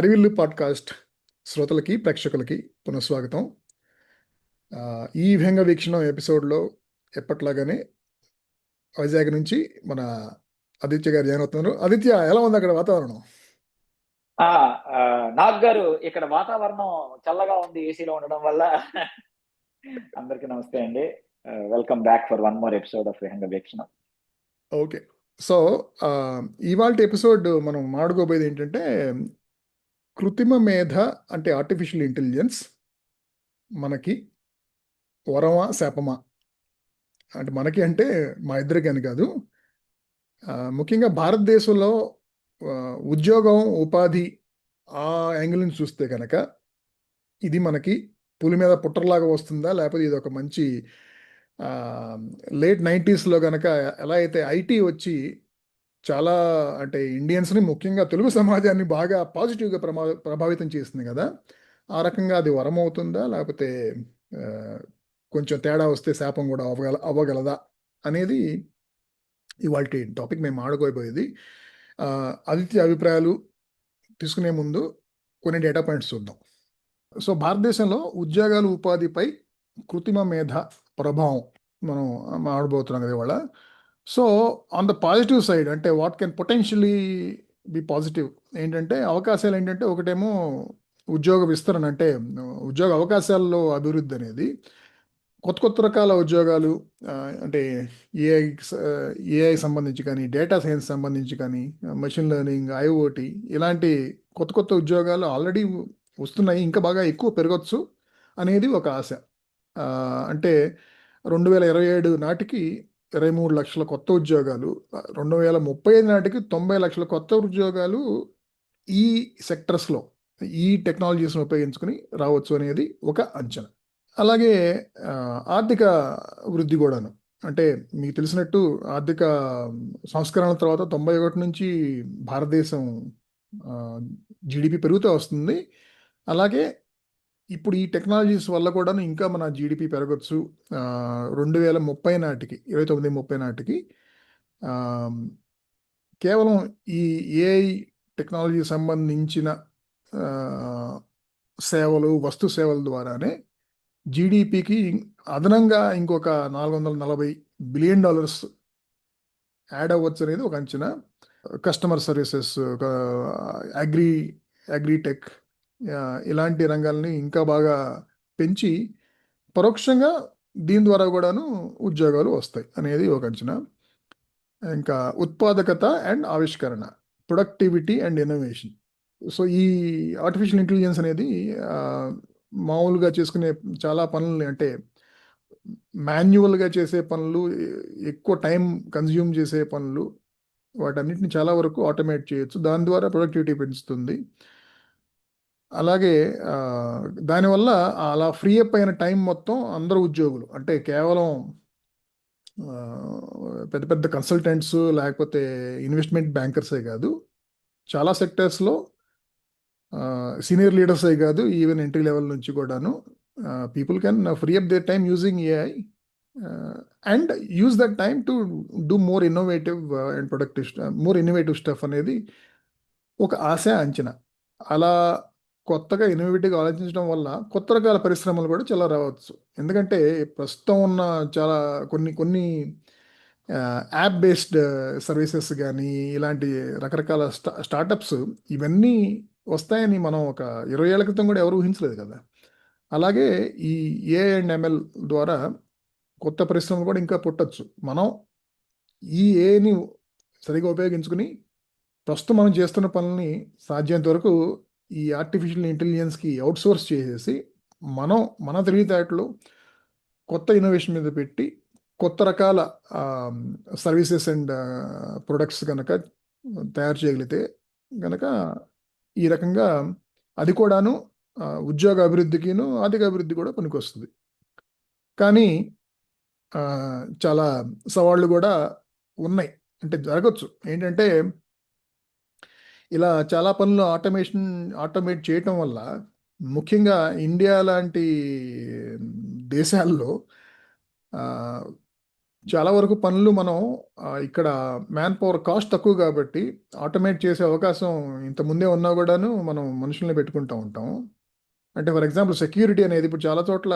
Harivillu podcast శ్రోతలకి, ప్రేక్షకులకి పునఃస్వాగతం. ఈ విహంగ వీక్షణం ఎపిసోడ్‌లో ఎప్పట్లాగానే వైజాగ్ నుంచి మన ఆదిత్య గారు జాయిన్ అవుతున్నారు. ఆదిత్య, ఎలా ఉంది అక్కడ వాతావరణం? ఆ! నాగ్ గారు, ఇక్కడ వాతావరణం చల్లగా ఉంది ఏసీలో ఉండడం వల్ల. అందరికి నమస్తే అండి. Welcome back for one more episode of Vihanga Veekshanam. Okay. So, ఇవాల్టి ఎపిసోడ్ మనం మాట్లాడుకోబోయేది ఏంటంటే, కృత్రిమ మేధ అంటే ఆర్టిఫిషియల్ ఇంటెలిజెన్స్ మనకి వరమా? శాపమా? అంటే మనకి అంటే మా ఇద్దరికి అని కాదు. ముఖ్యంగా భారతదేశంలో ఉద్యోగం, ఉపాధి ఆ యాంగిల్ నుంచి చూస్తే గనక ఇది మనకి పులి మీద పుట్టలాగా వస్తుందా? లేకపోతే ఇదొక మంచి లేట్ 90స్‌లో గనక ఎలా అయితే ఐటీ వచ్చి చాలా అంటే ఇండియన్స్‌ని ముఖ్యంగా తెలుగు సమాజాన్ని బాగా పాజిటివ్‌గా ప్రభావితం చేసింది గదా! ఆ రకంగా అది వరమవుతుందా? లేకపోతే ఆహ్, కొంచెం తేడా వస్తే శాపం గూడా అవ్వగలదా? అనేది ఇవాల్టి టాపిక్ మేము మాట్లాడుకోబోయేది. ఆదిత్య అభిప్రాయాలు తీసుకునే ముందు కొన్ని డేటా పాయింట్స్ చూద్దాం. సో, భారతదేశంలో ఉద్యోగాలు, ఉపాధిపై కృత్రిమ మేధ ప్రభావం మనం మాట్లాడబోతున్నాం కదా ఇవాళ. So, on the positive side అంటే what can potentially be positive ఏంటంటే అవకాశాలేంటంటే ఒకటేమో ఉద్యోగ విస్తరణ అంటే ఉద్యోగ అవకాశాల్లో అభివృద్ధి అనేది. కొత్త కొత్త రకాల ఉద్యోగాలు అంటే ఏఐ సంబంధించి కానీ, డేటా సైన్స్ సంబంధించి కానీ, మెషిన్ లెర్నింగ్, ఐఓటీ ఇలాంటి కొత్త కొత్త ఉద్యోగాలు ఆల్రెడీ వస్తున్నాయి. ఇంకా బాగా ఎక్కువ పెరగొచ్చు అనేది ఒక ఆశ. అంటే 2027 నాటికి 23,00,000 కొత్త ఉద్యోగాలు, 2035 నాటికి 90,00,000 కొత్త ఉద్యోగాలు ఈ సెక్టర్స్‌లో, ఈ టెక్నాలజీస్‌ని ఉపయోగించుకొని రావచ్చు అనేది ఒక అంచనా. అలాగే ఆర్థిక వృద్ధి గూడాను. అంటే మీకు తెలిసినట్టు ఆర్థిక సంస్కరణల తర్వాత 91 నుంచి భారతదేశం జీడీపీ పెరుగుతూ వస్తుంది. అలాగే ఇప్పుడు ఈ టెక్నాలజీస్ వల్ల కూడాను ఇంకా మన జీడీపీ పెరగొచ్చు. 2030 నాటికి 29, 30 నాటికి ఆహ్, కేవలం ఈ ఏఐ టెక్నాలజీ సంబంధించిన ఆహ్, సేవలు, వస్తు సేవల ద్వారానే జీడీపీకి అదనంగా ఇంకొక $440 బిలియన్ యాడ్ అవ్వచ్చు అనేది ఒక అంచనా. కస్టమర్ సర్వీసెస్, ఒక అగ్రి అగ్రిటెక్ ఇలాంటి రంగాల్ని ఇంకా బాగా పెంచి పరోక్షంగా దీని ద్వారా కూడాను ఉద్యోగాలు వస్తాయి అనేది ఒక అంచనా. ఇంకా ఉత్పాదకత అండ్ ఆవిష్కరణ, ప్రొడక్టివిటీ అండ్ ఇన్నోవేషన్. సో, ఈ ఆర్టిఫిషియల్ ఇంటెలిజెన్స్ అనేది మామూలుగా చేసుకునే చాలా పనుల్ని అంటే మాన్యువల్‌గా చేసే పనులు, ఎక్కువ టైం కన్జ్యూమ్ చేసే పనులు వాటన్నిటిని చాలా వరకు ఆటోమేట్ చేయొచ్చు. దాని ద్వారా ప్రొడక్టివిటీ పెంచుతుంది. అలాగే దానివల్ల అలా ఫ్రీ అప్ అయిన టైం మొత్తం అందరూ ఉద్యోగులు అంటే కేవలం పెద్ద పెద్ద కన్సల్టెంట్స్ లేకపోతే ఇన్వెస్ట్‌మెంట్ బ్యాంకర్సే కాదు. చాలా సెక్టార్స్‌లో సీనియర్ లీడర్సే కాదు, ఈవెన్ ఎంట్రీ లెవెల్ నుంచి కూడాను people can free up their time using AI and use that time to do more innovative stuff అనేది ఒక ఆశ, అంచనా. అలా కొత్తగా ఇన్నోవేటివ్‌గా ఆలోచించడం వల్ల కొత్త రకాల పరిశ్రమలు కూడా చాలా రావచ్చు. ఎందుకంటే ప్రస్తుతం ఉన్న చాలా కొన్ని కొన్ని యాప్ బేస్డ్ సర్వీసెస్ గానీ, ఇలాంటి రకరకాల స్టార్టప్స్ ఇవన్నీ వస్తాయని మనం ఒక 20 ఏళ్ల క్రితం కూడా ఎవరు ఊహించలేదు కదా! అలాగే ఈ ఏఐ అండ్ ఎంఎల్ ద్వారా కొత్త పరిశ్రమలు కూడా ఇంకా పుట్టొచ్చు. మనం ఈ ఏఐని సరిగ్గా ఉపయోగించుకొని ప్రస్తుతం మనం చేస్తున్న పనుల్ని సాధ్యమైనంత వరకు ఈ ఆర్టిఫిషియల్ ఇంటెలిజెన్స్‌కి ఔట్‌సోర్స్ చేసేసి, మనం మన తెలివితేటలు కొత్త ఇన్నోవేషన్ మీద పెట్టి, కొత్త రకాల ఆహ్, సర్వీసెస్ అండ్ ప్రొడక్ట్స్ గనక తయారు చేయగలిగితే గనక ఈ రకంగా అది కూడాను ఉద్యోగ అభివృద్ధికిను, ఆర్థిక అభివృద్ధి కూడా పనికొస్తది. కానీ చాలా సవాళ్లు గూడా ఉన్నాయి. అంటే జరగొచ్చు. ఏంటంటే ఇలా చాలా పనులు ఆటోమేట్ చేయటం వల్ల ముఖ్యంగా ఇండియా లాంటి దేశాల్లో చాలా వరకు పనులు మనం ఇక్కడ మ్యాన్ పవర్ కాస్ట్ తక్కువ కాబట్టి ఆటోమేట్ చేసే అవకాశం ఇంత ముందే ఉన్నా కూడాను మనం మనుషుల్ని పెట్టుకుంటూ ఉంటాం. అంటే ఫర్ ఎగ్జాంపుల్ సెక్యూరిటీ అనేది ఇప్పుడు చాలా చోట్ల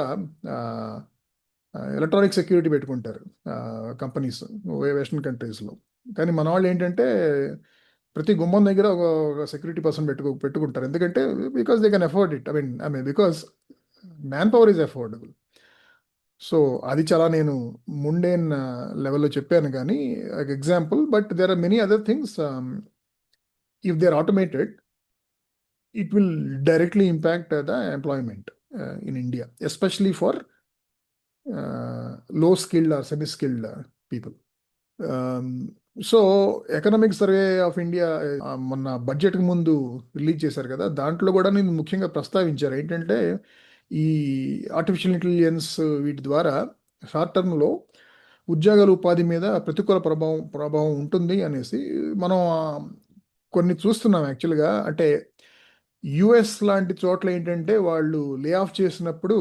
ఎలక్ట్రానిక్ సెక్యూరిటీ పెట్టుకుంటారు కంపెనీస్ వెస్టర్న్ కంట్రీస్లో. కానీ మన వాళ్ళు ఏంటంటే ప్రతి గుమ్మం దగ్గర ఒక సెక్యూరిటీ పర్సన్ పెట్టుకుంటారు. ఎందుకంటే because they can afford it. I mean because man power is affordable. So అది చాలా నేను ముండేన్ లెవెల్లో చెప్పాను కానీ example. But there are many other things. If they are automated, it will directly impact the employment in India, especially for low skilled or semi skilled people. So economic survey of India మొన్న బడ్జెట్కి ముందు release చేశారు కదా, దాంట్లో కూడా నేను ముఖ్యంగా ప్రస్తావించారు ఏంటంటే ఈ ఆర్టిఫిషియల్ ఇంటెలిజెన్స్ వీటి ద్వారా షార్ట్ టర్మ్లో ఉద్యోగాల ఉపాధి మీద ప్రతికూల ప్రభావం ఉంటుంది అనేసి మనం కొన్ని చూస్తున్నాం యాక్చువల్గా. అంటే యుఎస్ లాంటి చోట్ల ఏంటంటే వాళ్ళు లే ఆఫ్ చేసినప్పుడు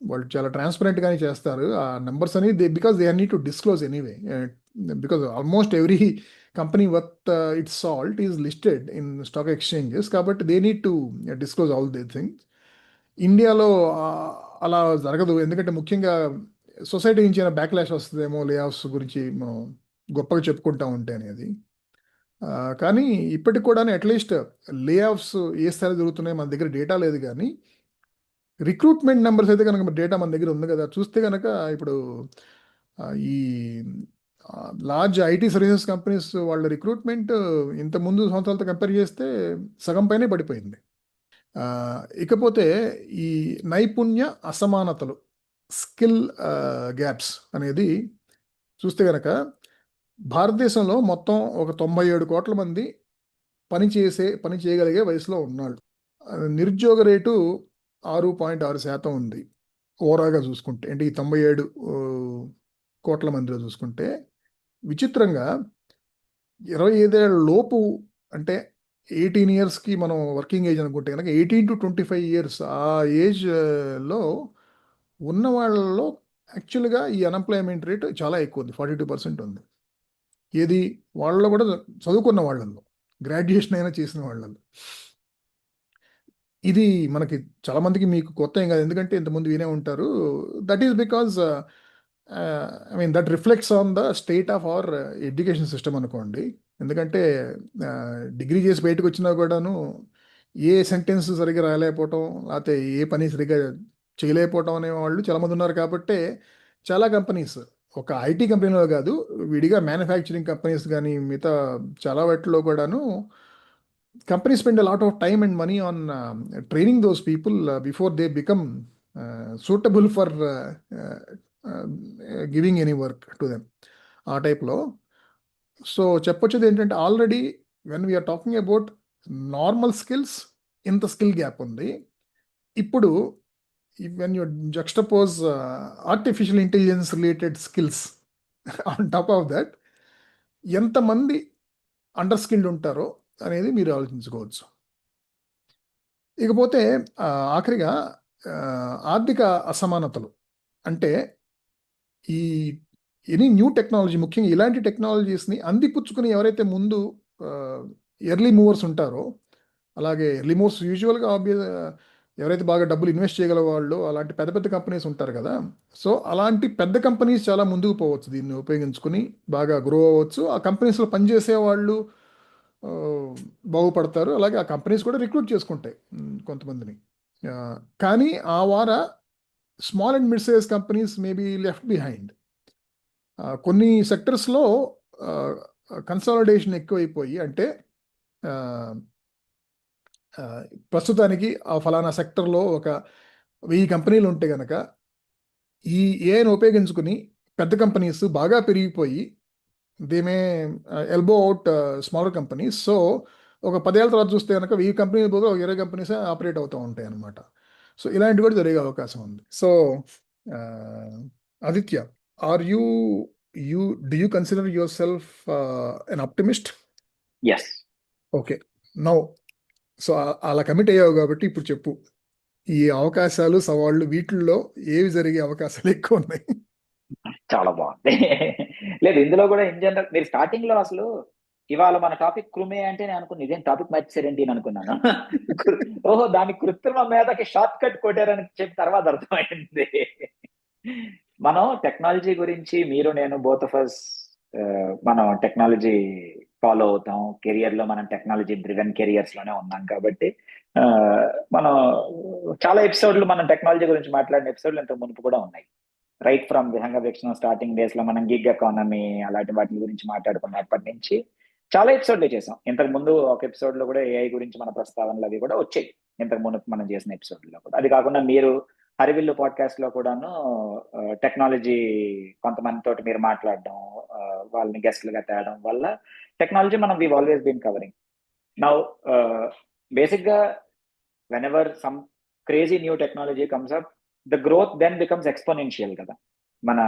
వాళ్ళు చాలా ట్రాన్స్పరెంట్గానే చేస్తారు ఆ నెంబర్స్ అని. Because they need to disclose anyway, because almost every company worth its salt is listed in stock exchanges, కాబట్టి they need to disclose all the things. ఇండియాలో అలా జరగదు, ఎందుకంటే ముఖ్యంగా సొసైటీ నుంచి అయినా బ్యాక్లాష్ వస్తుందేమో లే ఆఫ్స్ గురించి మనం గొప్పగా చెప్పుకుంటా ఉంటే అనేది. కానీ ఇప్పటికి కూడా అట్లీస్ట్ లే ఆఫ్స్ ఏ స్థాయిలో జరుగుతున్నాయో మన దగ్గర డేటా లేదు, కానీ రిక్రూట్మెంట్ నెంబర్స్ అయితే కనుక డేటా మన దగ్గర ఉంది కదా. చూస్తే కనుక ఇప్పుడు ఈ లార్జ్ ఐటీ సర్వీసెస్ కంపెనీస్ వాళ్ళ రిక్రూట్మెంట్ ఇంత ముందు సంవత్సరాలతో కంపేర్ చేస్తే సగం పైనే పడిపోయింది. ఇకపోతే ఈ నైపుణ్య అసమానతలు, స్కిల్ గ్యాప్స్ అనేది చూస్తే కనుక భారతదేశంలో మొత్తం ఒక 97 కోట్ల మంది పని చేయగలిగే వయసులో ఉన్నాడు. నిరుద్యోగ రేటు 6.6% ఉంది ఓవరాల్గా చూసుకుంటే. అంటే ఈ 97 కోట్ల మందిలో చూసుకుంటే విచిత్రంగా 25 ఏళ్ల లోపు, అంటే 18 ఇయర్స్కి మనం వర్కింగ్ ఏజ్ అనుకుంటే కనుక 18 to 25 ఇయర్స్ ఆ ఏజ్లో ఉన్న వాళ్ళలో యాక్చువల్గా ఈ అన్ఎంప్లాయ్మెంట్ రేట్ చాలా ఎక్కువ ఉంది, 42% ఉంది. ఏది వాళ్ళలో కూడా చదువుకున్న వాళ్ళల్లో, గ్రాడ్యుయేషన్ అయినా చేసిన వాళ్ళల్లో. ఇది మనకి చాలా మందికి మీకు కొత్త ఏం కాదు, ఎందుకంటే ఇంతకుముందు వినే ఉంటారు. That is because I mean that reflects on the state of our education system అనుకోండి. ఎందుకంటే డిగ్రీ చేసి బయటకు వచ్చినా కూడాను ఏ సెంటెన్స్ సరిగ్గా రాయలేకపోవటం, లేకపోతే ఏ పని సరిగ్గా చేయలేకపోవటం అనే వాళ్ళు చాలామంది ఉన్నారు. కాబట్టి చాలా కంపెనీస్, ఒక ఐటీ కంపెనీలో కాదు, విడిగా మ్యానుఫ్యాక్చరింగ్ కంపెనీస్ కానీ మిగతా చాలా వాటిలో కూడాను companies spend a lot of time and money on training those people before they become suitable for giving any work to them, ఆ టైప్లో. సో చెప్పొచ్చేది ఏంటంటే already when we are talking about normal skills ఇంత స్కిల్ గ్యాప్ ఉంది. ఇప్పుడు when you juxtapose artificial intelligence related skills on top of that, ఎంతమంది under skilled ఉంటారో అనేది మీరు ఆలోచించుకోవచ్చు. ఇకపోతే ఆఖరిగా ఆర్థిక అసమానతలు, అంటే ఈ ఎనీ న్యూ టెక్నాలజీ, ముఖ్యంగా ఇలాంటి టెక్నాలజీస్ని అందిపుచ్చుకుని ఎవరైతే ముందు ఎర్లీ మూవర్స్ ఉంటారో, అలాగే ఎర్లీ మూవర్స్ యూజువల్గా ఎవరైతే బాగా డబ్బులు ఇన్వెస్ట్ చేయగల వాళ్ళు, అలాంటి పెద్ద పెద్ద కంపెనీస్ ఉంటారు కదా. సో అలాంటి పెద్ద కంపెనీస్ చాలా ముందుకు పోవచ్చు, దీన్ని ఉపయోగించుకుని బాగా గ్రో అవ్వచ్చు. ఆ కంపెనీస్లో పనిచేసే వాళ్ళు బాగుపడతారు, అలాగే ఆ కంపెనీస్ కూడా రిక్రూట్ చేసుకుంటాయి కొంతమందిని. కానీ ఆ వార small and mid size companies may be left behind. కొన్ని సెక్టర్స్లో కన్సాలిడేషన్ ఎక్కువైపోయి, అంటే ప్రస్తుతానికి ఆ ఫలానా సెక్టర్లో ఒక 1000 కంపెనీలు ఉంటే కనుక ఈ ఏఐని ఉపయోగించుకుని పెద్ద కంపెనీస్ బాగా పెరిగిపోయి they may elbow out smaller companies. So ఒక 10 ఏళ్ళ తర్వాత చూస్తే కనుక 1000 కంపెనీలు పోగా 20 కంపెనీస్ ఆపరేట్ అవుతూ ఉంటాయి అన్నమాట. సో ఇలాంటివి కూడా జరిగే అవకాశం ఉంది. So Aditya, are you do you consider yourself an optimist? Yes. Okay, now so అలా కమిట్ అయ్యావు కాబట్టి ఇప్పుడు చెప్పు, ఈ అవకాశాలు సవాళ్ళు వీటిల్లో ఏవి జరిగే అవకాశాలు ఎక్కువ ఉన్నాయి? చాలా బాగుంది. లేదు, ఇందులో కూడా ఇన్ జనరల్ మీరు స్టార్టింగ్ లో అసలు ఇవాళ మన టాపిక్ కృమే అంటే నేను అనుకున్నా ఇదేం టాపిక్ మర్చిసారేంటి అని అనుకున్నాను. ఓహో, దాని కృత్రిమ మేధకి షార్ట్ కట్ కొట్టారని చెప్పి తర్వాత అర్థమైంది. మనం టెక్నాలజీ గురించి మీరు నేను బోత్ ఆఫ్ అస్ మనం టెక్నాలజీ ఫాలో అవుతాం. కెరియర్ లో మనం టెక్నాలజీ డ్రివెన్ కెరియర్స్ లోనే ఉన్నాం కాబట్టి ఆ, మనం చాలా ఎపిసోడ్లు మనం టెక్నాలజీ గురించి మాట్లాడిన ఎపిసోడ్లు ఇంతకు మునుపు కూడా ఉన్నాయి. రైట్ ఫ్రమ్ విహంగ వీక్షణ స్టార్టింగ్ డేస్ లో మనం గిగ్ ఎకానమీ అలాంటి వాటి గురించి మాట్లాడుకున్నప్పటి నుంచి చాలా ఎపిసోడ్లు చేసాం. ఇంతకు ముందు ఒక ఎపిసోడ్ లో కూడా ఏఐ గురించి మన ప్రస్తావనలు అవి కూడా వచ్చాయి ఇంతకు ముందు మనం చేసిన ఎపిసోడ్లో కూడా. అది కాకుండా మీరు హరివిల్లు పాడ్కాస్ట్ లో కూడాను టెక్నాలజీ కొంతమంది తోటి మీరు మాట్లాడడం, వాళ్ళని గెస్ట్లుగా తేవడం వల్ల టెక్నాలజీ మనం we always been covering. Now basic గా whenever some crazy new technology comes up, the growth then becomes exponential కదా. మన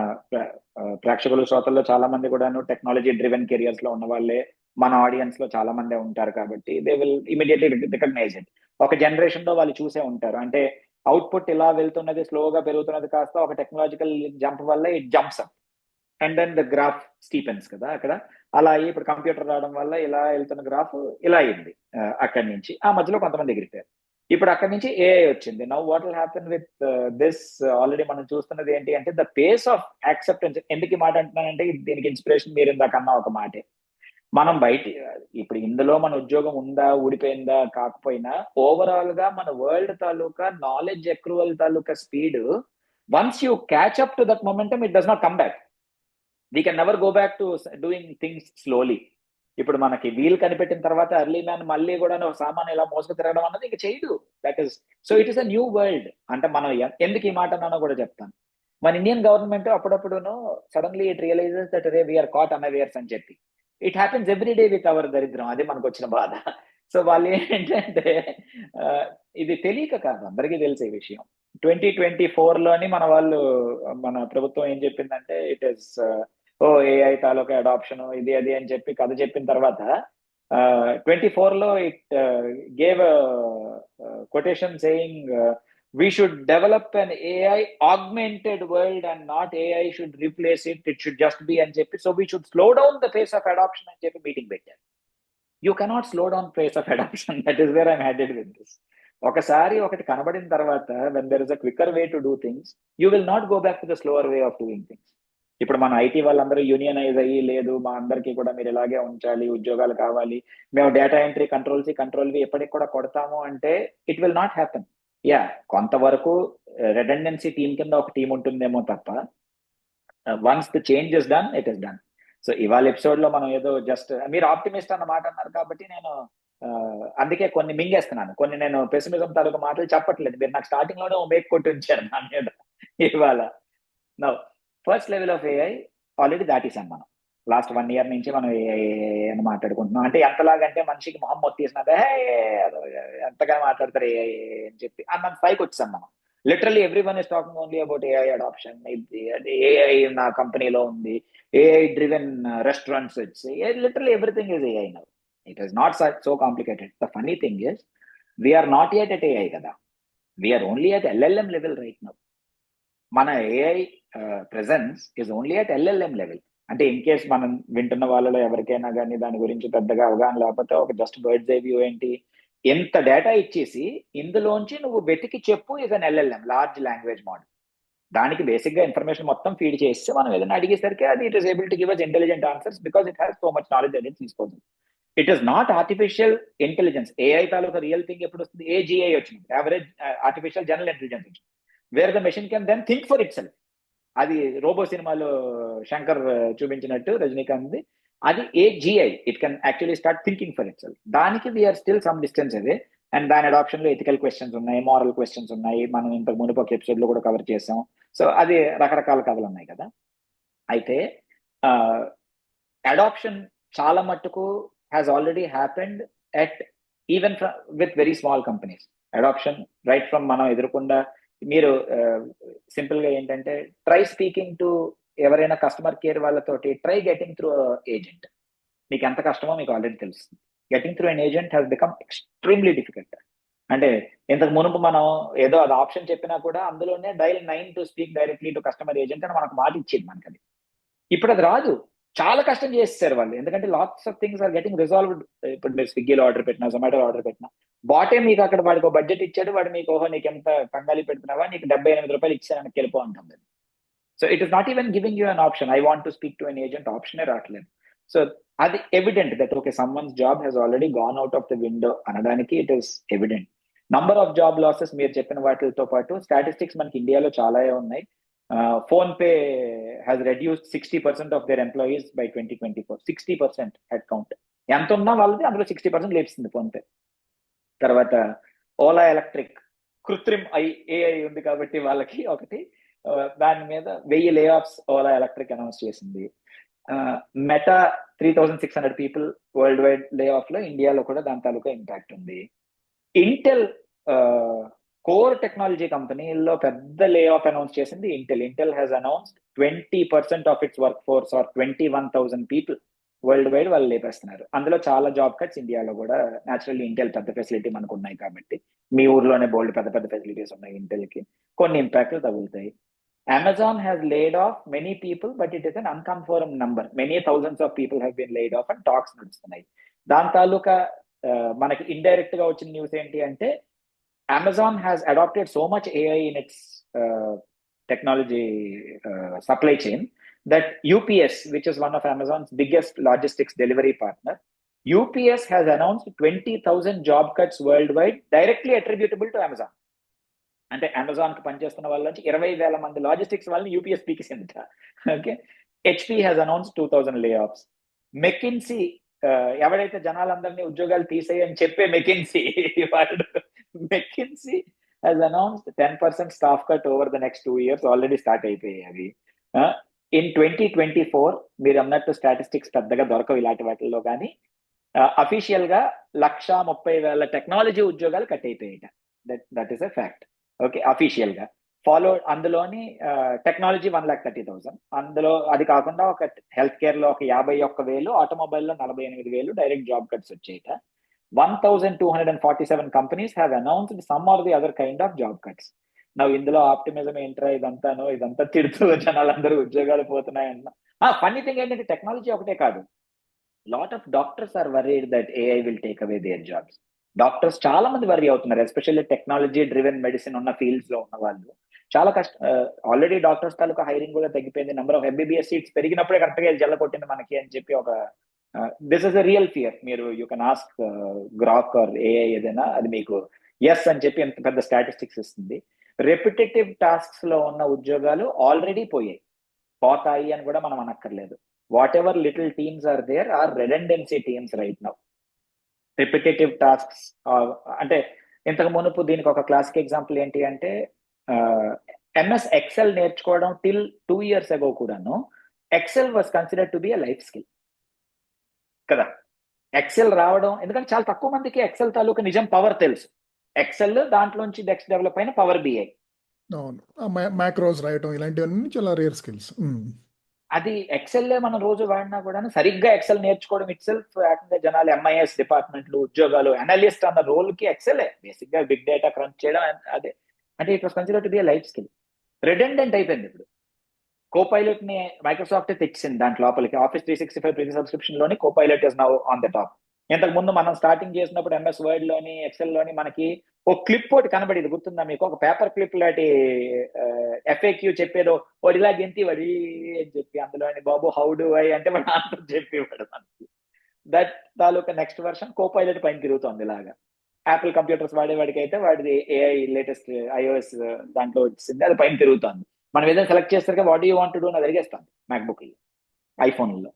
ప్రేక్షకులు శ్రోతల్లో చాలా మంది కూడాను టెక్నాలజీ డ్రివెన్ కెరియర్స్ లో ఉన్న వాళ్ళే మన ఆడియన్స్ లో చాలా మందే ఉంటారు కాబట్టి they will immediately recognise it. ఒక జనరేషన్ లో వాళ్ళు చూసే ఉంటారు. అంటే అవుట్పుట్ ఇలా వెళ్తున్నది, స్లోగా పెరుగుతున్నది కాస్త ఒక టెక్నాలజికల్ జంప్ వల్ల it jumps up and then the graph steepens కదా. అక్కడ అలా అయ్యి ఇప్పుడు కంప్యూటర్ రావడం వల్ల ఇలా వెళ్తున్న గ్రాఫ్ ఇలా అయింది. అక్కడి నుంచి ఆ మధ్యలో కొంతమంది ఎగిరిపోయారు. ఇప్పుడు అక్కడి నుంచి ఏఐ వచ్చింది. Now what will happen with this, already మనం చూస్తున్నది ఏంటి అంటే ద పేస్ ఆఫ్ యాక్సెప్టెన్స్. ఎందుకు ఈ మాట అంటున్నానంటే దీనికి ఇన్స్పిరేషన్ మీరు ఇందాక అన్న ఒక మాటే. మనం బయట ఇప్పుడు ఇందులో మన ఉద్యోగం ఉందా ఊడిపోయిందా కాకపోయినా ఓవరాల్ గా మన world taluka knowledge accrual taluka speed, once you catch up to that momentum it does not come back. We can never go back to doing things slowly. ఇప్పుడు మనకి వీల్ కనిపెట్టిన తర్వాత ఎర్లీ మ్యాన్ మళ్ళీ కూడా సామాన్ ఇలా మోసుకు తిరగడం అన్నది ఇంక చేయడు. That is so it is a new world. అంటే మనం ఎందుకు ఈ మాట అన్నానో కూడా చెప్తాను. మన ఇండియన్ గవర్నమెంట్ అప్పుడప్పుడును సడన్లీ ఇట్ రియలైజెస్ దట్ రే వీఆర్ కాట్ అన్అవేర్స్ అని చెప్పి it happens every day with our దరిద్రం. అది మనకు వచ్చిన బాధ. సో వాళ్ళు ఏంటంటే ఇది తెలియక కాదు, అందరికీ తెలిసే విషయం. 2024లోని మన వాళ్ళు, మన ప్రభుత్వం ఏం చెప్పిందంటే ఇట్ ఈస్ ఓ ఏఐ తాలూకా అడాప్షన్ ఇది అది అని చెప్పి కథ చెప్పిన తర్వాత 24లో it gave quotation saying we should develop an AI augmented world and not AI should replace it. It should just be అని చెప్పి, so we should slow down the pace of adoption అని చెప్పి మీటింగ్ పెట్టారు. You cannot slow down pace of adoption. That is where I'm headed with this. ఒకసారి ఒకటి కనబడిన తర్వాత when there is a quicker way to do things, you will not go back to the slower way of doing things. ఇప్పుడు మన IT వాళ్ళందరూ యూనియనైజ్ అయ్యి లేదు మా అందరికీ కూడా మీరు ఇలాగే ఉంచాలి, ఉద్యోగాలు కావాలి, మేము డేటా ఎంట్రీ కంట్రోల్ ఎప్పటికి కూడా కొడతాము అంటే it will not happen. Yeah, కొంతవరకు రెడెండెన్సీ టీం కింద ఒక టీం ఉంటుందేమో తప్ప once the change is done it is done. So ఇవాళ ఎపిసోడ్ లో మనం ఏదో జస్ట్ మీరు ఆప్టిమిస్ట్ అన్న మాట అన్నారు కాబట్టి నేను అందుకే కొన్ని మింగేస్తున్నాను, కొన్ని నేను పెసిమిజం తాలూకు మాటలు చెప్పట్లేదు. మీరు నాకు స్టార్టింగ్ లోనే మేక్ కొట్టి ఉంచారు నా మీద. ఇవాళ now first level of AI already దాటేసాం మనం. లాస్ట్ 1 year నుంచి మనం ఏఐ అని మాట్లాడుకుంటున్నాం. అంటే ఎంతలాగంటే మనిషికి మొహం మొత్తేసినదే ఎంతగా మాట్లాడతారు ఏఐ అని చెప్పి అన్నంత స్థాయికి వచ్చాం మనం. Literally every one is talking only about AI adoption. AI నా కంపెనీలో ఉంది, ఏఐ డ్రివెన్ రెస్టారెంట్స్ వచ్చి literally everything is AI now. It is not so complicated. The funny thing is we are not yet at AI కదా, we are only at LLM level right now. మన AI presence is only at LLM level. అంటే in case మనం వింటున్న వాళ్ళలో ఎవరికైనా కానీ దాని గురించి పెద్దగా అవగాహన లేకపోతే ఒక జస్ట్ బర్డ్స్ ఐ వ్యూ ఏంటి, ఎంత డేటా ఇచ్చేసి ఇందులోంచి నువ్వు వెతికి చెప్పు is an LLM, large language model. దానికి బేసిక్ గా ఇన్ఫర్మేషన్ మొత్తం ఫీడ్ చేసి మనం ఏదైనా అడిగేసరికి అది it is able to give us intelligent answers because it has so much knowledge అనేది తీసుకోవచ్చు. It is not artificial intelligence. AI తాలూకా రియల్ థింగ్ ఎప్పుడు వస్తుంది, ఏజిఐ వచ్చింది, యావరేజ్ ఆర్టిఫిషియల్ జనరల్ ఇంటెలిజెన్స్ వచ్చింది, where the machine can then think for itself. అది Robo సినిమాలో శంకర్ చూపించినట్టు రజనీకాంత్, అది AGI, it can actually start thinking for itself. దానికి we are still some distance away. And దాని అడాప్షన్ లో ethical questions ఉన్నాయి, moral questions ఉన్నాయి, మనం ఇంతకు మునుపు ఒక ఎపిసోడ్ లో కూడా కవర్ చేసాం. సో అది రకరకాల కథలు ఉన్నాయి కదా. అయితే అడాప్షన్ చాలా మట్టుకు has already happened at even with very small companies. Adoption right from మనం ఎదుర్కొండా మీరు సింపుల్ గా ఏంటంటే ట్రై స్పీకింగ్ టు ఎవరైనా కస్టమర్ కేర్ వాళ్ళతోటి, ట్రై గెటింగ్ త్రూ ఏజెంట్. మీకు ఎంత కష్టమో మీకు ఆల్రెడీ తెలుస్తుంది. Getting through an agent has become extremely difficult. అంటే ఇంతకు మునుపు మనం ఏదో అది ఆప్షన్ చెప్పినా కూడా అందులోనే dial 9 to speak directly to customer agent అని మనకు మాట ఇచ్చింది మనకి. అది ఇప్పుడు అది రాదు, చాలా కష్టం చేసేసారు వాళ్ళు, ఎందుకంటే lots of things are getting resolved. ఇప్పుడు మీరు స్విగ్గీలో ఆర్డర్ పెట్టినా, జొమాటోలో ఆర్డర్ పెట్టినా, బాటే మీకు అక్కడ వాడికి ఒక బడ్జెట్ ఇచ్చాడు, వాడు మీకు ఓహో నీకు ఎంత కంగాలి పెడుతున్నావా, నీకు 78 రూపాయలు ఇచ్చాను వెళ్ళిపో అంటుంది. So it is not even giving you an option, I want to speak to an agent ఆప్షనే రావట్లేదు. సో అది evident that okay someone's job has already gone out of the window అనడానికి it is evident. Number of job losses మీరు చెప్పిన వాటితో పాటు statistics మనకి ఇండియాలో చాలా ఉన్నాయి. PhonePe has reduced 60% of their employees by 2024. 60% head count ఎంత ఉన్నా వాళ్ళది అందులో 60% లేపిస్తుంది ఫోన్ పే. తర్వాత ఓలా ఎలక్ట్రిక్ కృత్రిమ్ ఏఐ ఉంది కాబట్టి వాళ్ళకి ఒకటి దాని మీద 1000 layoffs Ola Electric announce చేసింది. Meta 3600 people world wide layoff లో ఇండియాలో కూడా దాని తాలూకా ఇంపాక్ట్ ఉంది. ఇంటెల్ కోర్ టెక్నాలజీ కంపెనీల్లో పెద్ద లే ఆఫ్ అనౌన్స్ చేసింది Intel has announced 20% of its work force are 21,000 people world wide వాళ్ళు లేపేస్తున్నారు. అందులో చాలా జాబ్ కట్స్ ఇండియాలో కూడా. న్యాచురల్లీ ఇంటెల్ పెద్ద ఫెసిలిటీ మనకు ఉన్నాయి కాబట్టి, మీ ఊర్లోనే బోల్డ్ పెద్ద పెద్ద ఫెసిలిటీస్ ఉన్నాయి ఇంటెల్ కి, కొన్ని ఇంపాక్ట్లు తగులుతాయి. Amazon has laid off many people, but it is an unconfirmed number. Many thousands of people have been laid off and talks నడుస్తున్నాయి. దాని తాలూకా మనకి ఇండైరెక్ట్ గా వచ్చిన న్యూస్ ఏంటి అంటే, Amazon has adopted so much AI in its technology supply chain that UPS, which is one of Amazon's biggest logistics delivery partner, UPS has announced 20,000 job cuts worldwide directly attributable to Amazon. అంటే Amazon కి పనిచేస్తున్న వాళ్ళ నుంచి 20,000 మంది logistics వాళ్ళని UPS పీకేసిందట. Okay, HP has announce 2,000 లే offs. McKinsey ఎవడైతే జనాలందరినీ ఉద్యోగాలు తీసేయని చెప్పే మెకిన్సీ వాళ్ళు, McKinsey has announced 10% staff cut over the next 2 years. Already start అయిపోయాయి అవి. ఇన్ 2024 మీరు అన్నట్టు స్టాటిస్టిక్స్ పెద్దగా దొరకవు ఇలాంటి వాటిల్లో, కానీ అఫీషియల్ గా 130,000 టెక్నాలజీ ఉద్యోగాలు కట్ అయిపోయాయి. That is a fact. Okay, official గా ఫాలో. అందులోని టెక్నాలజీ 1,30,000, అందులో అది కాకుండా ఒక హెల్త్ కేర్ లో ఒక 51,000, ఆటోమొబైల్ లో 48,000 డైరెక్ట్ జాబ్ కట్స్ వచ్చాయిట. 1,247 companies have announced some or the other kind of job cuts. నువ్వు ఇందులో ఆప్టిమిజం ఏంట్రా ఇదంతా తిడుతూ జనాలందరూ ఉద్యోగాలు పోతున్నాయన్న. ఫన్నీ థింగ్ ఏంటంటే టెక్నాలజీ ఒకటే కాదు, lot of doctors are worried that AI will take away their jobs. Doctors చాలా మంది వరీ అవుతున్నారు, ఎస్పెషల్లీ టెక్నాలజీ డ్రివెన్ మెడిసిన్ ఉన్న ఫీల్డ్స్ లో ఉన్న వాళ్ళు చాలా కష్టం. ఆల్రెడీ డాక్టర్స్ తాలూకా హైరింగ్ కూడా తగ్గిపోయింది. నెంబర్ ఆఫ్ ఎంబీబీఎస్ సీట్స్ పెరిగినప్పుడే కరెక్ట్ గా జల్ల కొట్టింది మనకి అని చెప్పి ఒక this is a real fear. మీరు you can ask Grok or AI ఏదైనా, అది మీకు ఎస్ అని చెప్పి ఎంత పెద్ద స్టాటిస్టిక్స్ ఇస్తుంది. రెపిటేటివ్ టాస్క్స్ లో ఉన్న ఉద్యోగాలు ఆల్రెడీ పోతాయి అని కూడా మనం అనక్కర్లేదు. Whatever little teams are there or redundancy teams right now. Repetitive tasks అంటే ఇంతకు మునుపు దీనికి ఒక క్లాసిక్ ఎగ్జాంపుల్ ఏంటి అంటే, ఎంఎస్ ఎక్సెల్ నేర్చుకోవడం టిల్ 2 years ago కూడాను Excel was considered to be a life skill కదా. ఎక్సెల్ రావడం, ఎందుకంటే చాలా తక్కువ మందికి ఎక్సెల్ తాలూకా నిజం పవర్ తెలుసు. ఎక్సెల్ దాంట్లోంచి నెక్స్ట్ డెవలప్ అయిన పవర్ బిఐ, అవును, మ్యాక్రోస్ రాయటం ఇలాంటివన్నీ చాలా రేర్ స్కిల్స్. అది ఎక్సెల్ మనం రోజు వాడినా కూడా సరిగ్గా ఎక్సెల్ నేర్చుకోవడం ఇట్ సెల్ఫ్ ఏకంగా జనాలు ఎంఐఎస్ డిపార్ట్మెంట్లు ఉద్యోగాలు అనలిస్ట్ అన్న రోల్ కి ఎక్సెల్ బేసిక్ గా బిగ్ డేటా క్రంచ్ చేయడం అదే. అంటే it was considered to B life skill. Redundant అయిపోయింది ఇప్పుడు. కోపైలట్ ని మైక్రోసాఫ్ట్ తెచ్చింది దాంట్ లోపలికి. ఆఫీస్ 365 ప్రతి సబ్స్క్రిప్షన్ లోని Copilot is now on the top. ఇంతకు ముందు మనం స్టార్టింగ్ చేసినప్పుడు ఎంఎస్ వర్డ్ లోని ఎక్సెల్ లోని మనకి ఒక క్లిప్ ఒకటి కనబడేది, గుర్తుందా మీకు? ఒక పేపర్ క్లిప్ లాంటి ఎఫ్ఏక్యూ చెప్పేదో వాడు ఇలా గెంతి వాడి అని చెప్పి, అందులోని బాబు హౌ డు ఐ అంటే వాడు ఆన్సర్ చెప్పేవాడు మనకి. That taluka next version Copilot పైన తిరుగుతుంది ఇలాగా. యాపిల్ కంప్యూటర్స్ వాడేవాడికి అయితే వాడిది ఏఐ లేటెస్ట్ ఐఓఎస్ దాంట్లో వచ్చింది, అది పైన తిరుగుతుంది. మనం ఏదైనా సెలెక్ట్ చేస్తారు what you want to do అని అడిగేస్తాం మ్యాక్బుక్ ఐఫోన్లో.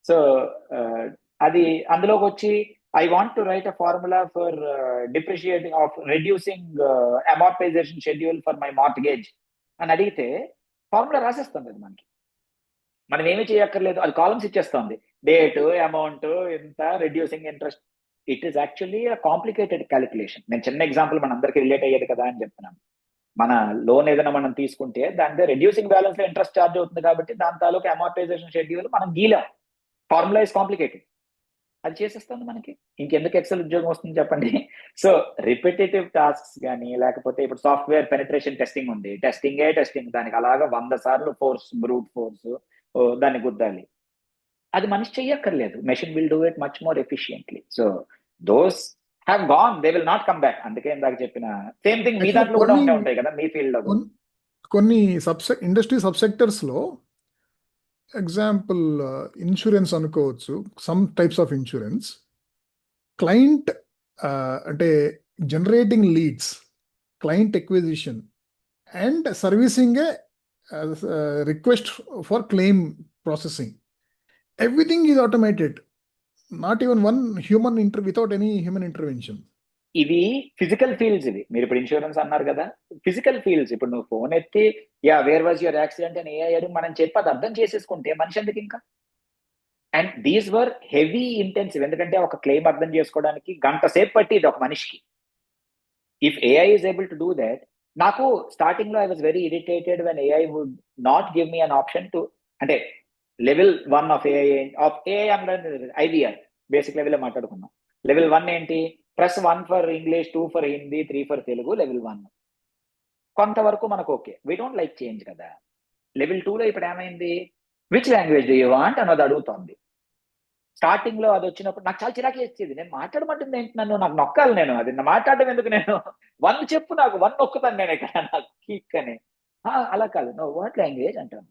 సో అది అందులోకి వచ్చి I want to write a formula for depreciating of reducing amortisation schedule for my mortgage అని అడిగితే ఫార్ములా రాసేస్తుంది అది మనకి. మనం ఏమీ చేయక్కర్లేదు, అది కాలమ్స్ ఇచ్చేస్తుంది, డేట్, అమౌంట్, ఎంత, reducing interest. It is actually complicated calculation. నేను చిన్న ఎగ్జాంపుల్ మన అందరికి రిలేట్ అయ్యేది కదా అని చెప్తున్నాను. మన లోన్ ఏదైనా మనం తీసుకుంటే దాని రెడ్యూసింగ్ బ్యాలెన్స్ లో ఇంట్రెస్ట్ ఛార్జ్ అవుతుంది కాబట్టి దాని తాలూకా అమార్టైజేషన్ షెడ్యూల్ మనం గీలాం. ఫార్ములా ఇస్ కాంప్లికేటెడ్, అది చేసేస్తుంది మనకి. ఇంకెందుకు ఎక్సెల్ ఉద్యోగం వస్తుంది చెప్పండి. సో రిపిటేటివ్ టాస్క్స్ కానీ, లేకపోతే ఇప్పుడు సాఫ్ట్వేర్ పెనిట్రేషన్ టెస్టింగ్ ఉంది, టెస్టింగ్ దానికి అలాగా 100 సార్లు బ్రూట్ ఫోర్స్ దాన్ని గుద్దాలి. అది మనిషి చెయ్యక్కర్లేదు. Machine will do it much more efficiently. So those have gone, they will not come back. అందుకే ఇందాక చెప్పిన సేమ్ థింగ్ మీ యాక్చువల్లీ దాంట్లో కూడా ఉండే ఉంటాయి కదా, మీ ఫీల్డ్ లో కూడా. కొన్ని కొన్ని ఇండస్ట్రీ సబ్సెక్టర్స్లో ఎగ్జాంపుల్ ఇన్సూరెన్స్ అనుకోవచ్చు, some types of insurance client అంటే generating leads, client acquisition and servicing a request for claim processing, everything is automated, not even one human without any human intervention. ఇవి physical fields. ఇవి మీరు ఇప్పుడు insurance అన్నారు కదా, physical fields. ఇప్పుడు నువ్వు phone ఎత్తి yeah where was your accident అని ఏ అడుగు మనం చెప్పి అది అర్థం చేసేసుకుంటే మనిషి ఎందుకు ఇంకా. And these were heavy intensive, ఎందుకంటే ఒక క్లెయిమ్ అర్థం చేసుకోవడానికి గంట సేపు పట్టిది ఒక మనిషికి. If AI is able to do that, నాకు స్టార్టింగ్ లో I was very irritated when AI would not give me an option to, అంటే level 1 of AI IVR basic level మాట్లాడుకున్నాం. లెవెల్ 1 ఏంటి? Plus 1 for English, 2 for Hindi, 3 for Telugu, level 1 కొంతవరకు మనకు okay. We don't like change కదా. Level 2లో ఇప్పుడు ఏమైంది? Which language do you want అన్నది అడుగుతోంది. స్టార్టింగ్ లో అది వచ్చినప్పుడు నాకు చాలా చిరాకు వేసేది. నేను మాట్లాడమంటుంది ఏంటి, నన్ను నాకు నొక్కాలి, నేను అది మాట్లాడడం ఎందుకు, నేను 1 చెప్పు, నాకు 1 నొక్కుతాను నేను ఇక్కడ, నాకు కిక్ అని. అలా కాదు, నో వాట్ లాంగ్వేజ్ అంటాను.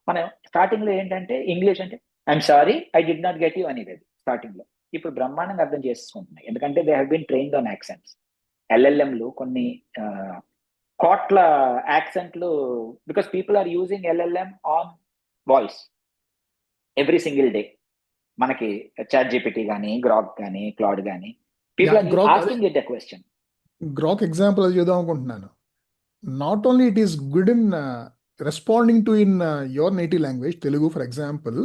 మనం స్టార్టింగ్ లో ఏంటంటే ఇంగ్లీష్ అంటే I'm sorry I did not get you అనేది స్టార్టింగ్ లో. ఇప్పుడు బ్రహ్మాండంగా అర్థం చేసుకుంటున్నాయి, ఎందుకంటే they have been trained on accents. ఎల్ఎల్ఎంలు కొన్ని కోట్ల యాక్సెంట్లు, because people are using LLM on voice every single day. మనకి చాట్ జీపీటీ కానీ, గ్రాక్ కానీ, క్లౌడ్ కానీ, people are asking it a question. Grok example అది చూద్దాం అనుకుంటున్నాను. Not only it is good in responding to in your native language Telugu. For example,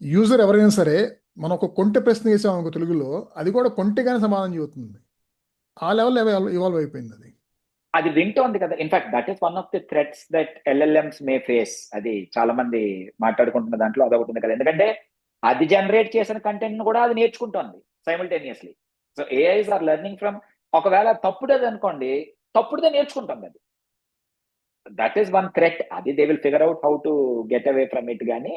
user ఎవరైనా సరే మనం ఒక కొంటె ప్రశ్న వేసాం అనుకో తెలుగులో, అది కూడా కొంటెగానే సమాధానం చెబుతుంది. ఆ లెవెల్ ఇవాల్వ్ అయిపోయింది అది. అది వింటోంది కదా. In fact that is one of the threats that LLMs May face. అది చాలా మంది మాట్లాడుకుంటున్న దాంట్లో అదొకటి కదా, ఎందుకంటే అది జనరేట్ చేసిన కంటెంట్ కూడా అది నేర్చుకుంటోంది simultaneously. So AIs are learning from, ఒకవేళ తప్పుడేది అనుకోండి, తప్పుడుదే నేర్చుకుంటుంది అది. That is one threat. అది they will figure out how to get away from it. కానీ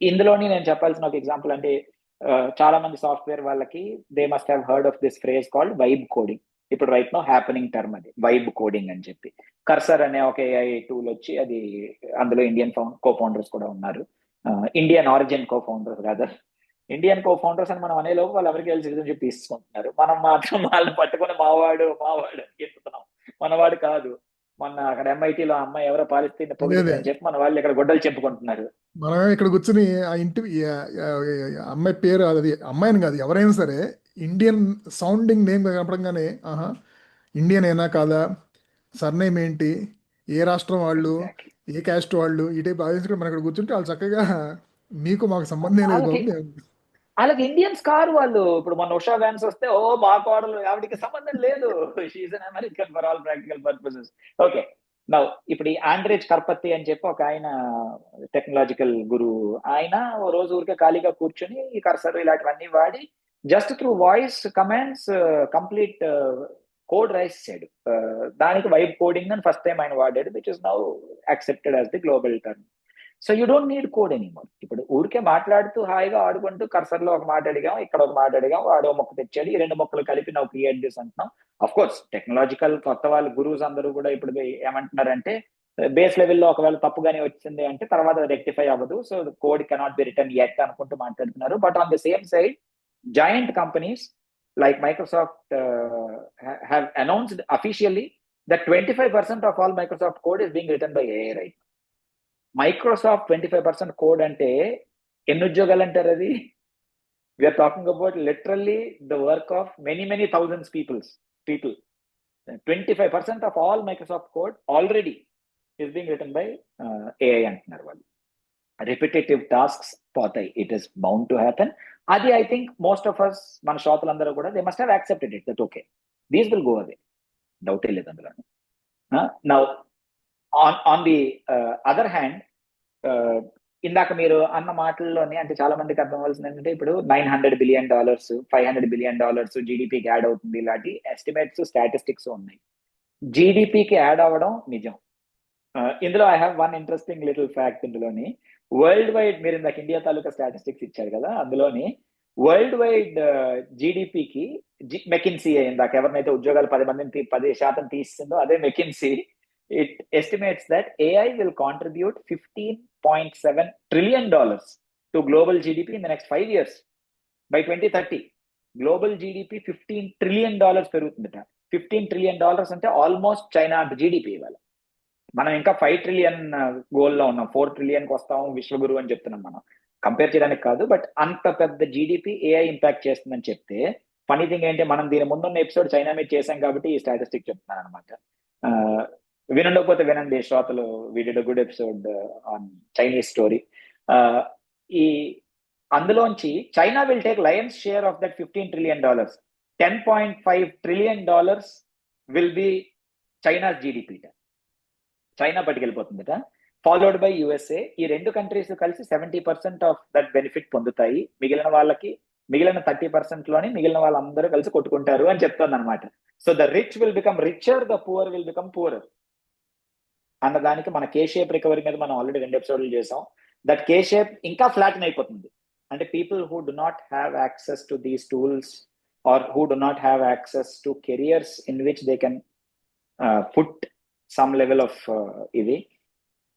ఇందులోని నేను చెప్పాల్సిన ఒక ఎగ్జాంపుల్ అంటే, చాలా మంది సాఫ్ట్వేర్ వాళ్ళకి they must have heard of this phrase called vibe coding. ఇప్పుడు రైట్ నో హ్యాపెనింగ్ టర్మ్ అది వైబ్ కోడింగ్ అని చెప్పి. కర్సర్ అనే ఒక ఏఐ టూల్ వచ్చి, అది అందులో ఇండియన్ కో ఫౌండర్స్ కూడా ఉన్నారు. ఇండియన్ ఆరిజిన్ కో ఫౌండర్స్ కాదు, ఇండియన్ కో ఫౌండర్స్ అని మనం అనేలోపు వాళ్ళు అమెరికా సిటిజన్షిప్ తీసుకుంటున్నారు. మనం మాత్రం వాళ్ళని పట్టుకొని మావాడు మావాడు ఎత్తుతున్నాం. మనవాడు కాదు. మొన్న అక్కడ ఎంఐటీలో అమ్మాయి ఎవరో పాలిస్తీన్ పొగుడుతుందని చెప్పి మన వాళ్ళు ఇక్కడ గొడ్డలు చెప్పుకుంటున్నారు. మనమే ఇక్కడ కూర్చుని ఆ ఇంటి అమ్మాయి పేరు, అది అమ్మాయిని కాదు ఎవరైనా సరే, ఇండియన్ సౌండింగ్ నేమ్ కనపడంగానే ఆహా ఇండియన్ అయినా కాదా, సర్నేమ్ ఏంటి, ఏ రాష్ట్రం వాళ్ళు, Exactly. ఏ క్యాస్ట్ వాళ్ళు, ఈ టైప్ ఆలోచించుకుని మనం ఇక్కడ కూర్చుంటే వాళ్ళు చక్కగా మీకు మాకు సంబంధం లేదు వాళ్ళకి బాబు. వాళ్ళకి ఇండియన్స్ కారు వాళ్ళు. ఇప్పుడు మన ఉషా వ్యాన్స్ వస్తే ఓ మా కోడలు, ఆవిడికి సంబంధం లేదు, she's an American for all practical purposes. Okay, now ఇప్పుడు ఈ ఆండ్రేజ్ కర్పత్తి అని చెప్పి ఒక ఆయన టెక్నాలజికల్ గురు, ఆయన ఓ రోజు ఊరికే ఖాళీగా కూర్చొని ఈ కర్సర్ ఇలాంటివన్నీ వాడి just through voice commands complete code rice చేయడు. దానికి వైబ్ కోడింగ్ అని ఫస్ట్ టైం ఆయన వాడాడు, which is now accepted as the global term. So you don't need code anymore. ఇప్పుడు ఊరికే మాట్లాడుతూ హాయిగా ఆడుకుంటూ కర్సర్లో ఒక మాట అడిగాం, ఇక్కడ ఒక మాట అడిగాం, వాడు మొక్క తెచ్చాడు, ఈ 2 మొక్కలు కలిపి ನಾವು క్రియేట్ చేసి అంటున్నాం. అఫ్ కోర్స్ టెక్నాలజికల్ కొత్త వాళ్ళు గురువుస్ అందరూ కూడా ఇప్పుడు ఏమంటున్నారంటే, బేస్ లెవెల్లో ఒకవేళ తప్పుగానే వచ్చింది అంటే తర్వాత రెక్టిఫై అవ్వదు, so code cannot be return at అనుకుంటూ మాట్లాడుతున్నారు. But on the same side, giant companies like Microsoft have announced officially that 25% of all Microsoft code is being written by AI right now. Microsoft 25% code అంటే ఎన్ని ఉద్యోగాలు అంటారు అది? We're talking about literally the work of many thousands people. 25% of all Microsoft code already is being written by AI అంటున్నారు వాళ్ళు. Repetitive tasks పోతాయి, it is bound to happen. అది I think most of us, మన శ్రోతలందరూ కూడా they must have accepted it that okay these will go away, డౌటే లేదు అందులో. Now on the other hand, ఇందాక మీరు అన్న మాటల్లోనే అంటే చాలా మందికి అర్థం అవ్వాల్సింది ఏంటంటే, ఇప్పుడు $900 బిలియన్, $500 బిలియన్ జీడిపికి యాడ్ అవుతుంది, ఇలాంటి ఎస్టిమేట్స్ స్టాటిస్టిక్స్ ఉన్నాయి. జీడిపికి యాడ్ అవ్వడం నిజం, ఇందులో I have one interesting little fact. ఇందులోని వరల్డ్ వైడ్, మీరు ఇందాక ఇండియా తాలూకా స్టాటిస్టిక్స్ ఇచ్చారు కదా, అందులోని వరల్డ్ వైడ్ జీడిపికి మెకిన్సీ, ఇందాక ఎవరినైతే ఉద్యోగాలు 10 మందిని 10% తీస్తుందో అదే McKinsey, it estimates that AI will contribute $15.7 trillion to global GDP in the next 5 years. By 2030 global GDP $15 trillion పెరుగుతుందట. $15 trillion అంటే ఆల్మోస్ట్ చైనా అంత జీడిపి ఇవాళ. మనం ఇంకా 5 trillion గోల్ లో ఉన్నాం, 4 trillion కి వస్తాం విశ్వగురు అని చెప్తున్నాం. మనం కంపేర్ చేయడానికి కాదు, బట్ అంత పెద్ద జీడిపి ఏఐ ఇంపాక్ట్ చేస్తుందని చెప్తే, ఫనీ థింగ్ ఏంటి, మనం దీని ముందున్న ఎపిసోడ్ చైనా మీద చేశాం కాబట్టి ఈ స్టాటిస్టిక్ చెప్తున్నాను అనమాట. వినకపోతే వినండి శ్రోతలు, we did a good episode on Chinese story. ఈ అందులోంచి China will take lion's share of that $15 trillion. $10.5 trillion will be China's GDP. China పట్టుకెళ్ళిపోతుందట, ఫాలోడ్ బై యుఎస్ఏ. ఈ రెండు కంట్రీస్ కలిసి 70% ఆఫ్ దట్ బెనిఫిట్ పొందుతాయి. మిగిలిన 30% లోని మిగిలిన వాళ్ళందరూ కలిసి కొట్టుకుంటారు అని చెప్తుంది అనమాట. So the rich will become richer, the poor will become poorer అన్న దానికి మన కే షేప్ రికవరీ మీద మనం ఆల్రెడీ 2 ఎపిసోడ్లు చేసాం. దట్ కే షేప్ ఇంకా ఫ్లాటన్ అయిపోతుంది. అంటే people who do not have access to these tools or who do not have access to careers in which they can put some level of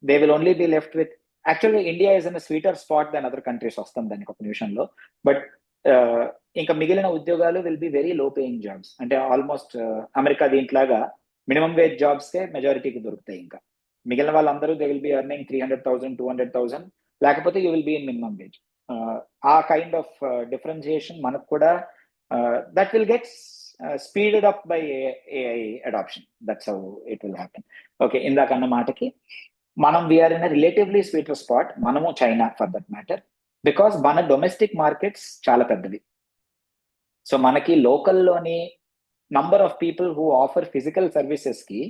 they will only be left with, actually India is in a sweeter spot than other countries వస్తుంది దానికి ఒక నిమిషంలో. But ఇంకా మిగిలిన ఉద్యోగాలు will be very low paying jobs. అంటే almost America దీంట్లాగా minimum wage jobs కే మెజారిటీకి దొరుకుతాయి. ఇంకా మిగిలిన వాళ్ళందరూ దే విల్ బి ఎర్నింగ్ 300,000 200,000, లేకపోతే you will be in minimum wage. ఆ కైండ్ ఆఫ్ డిఫరెన్షియేషన్ మనకు కూడా that will get speeded up by AI adoption. That's how it will happen. Okay, ఇందాక అన్న మాటకి మనం we're in relatively sweeter spot, మనము China for that matter, because మన domestic markets చాలా పెద్దవి. సో మనకి లోకల్లోని number of people who offer physical services కి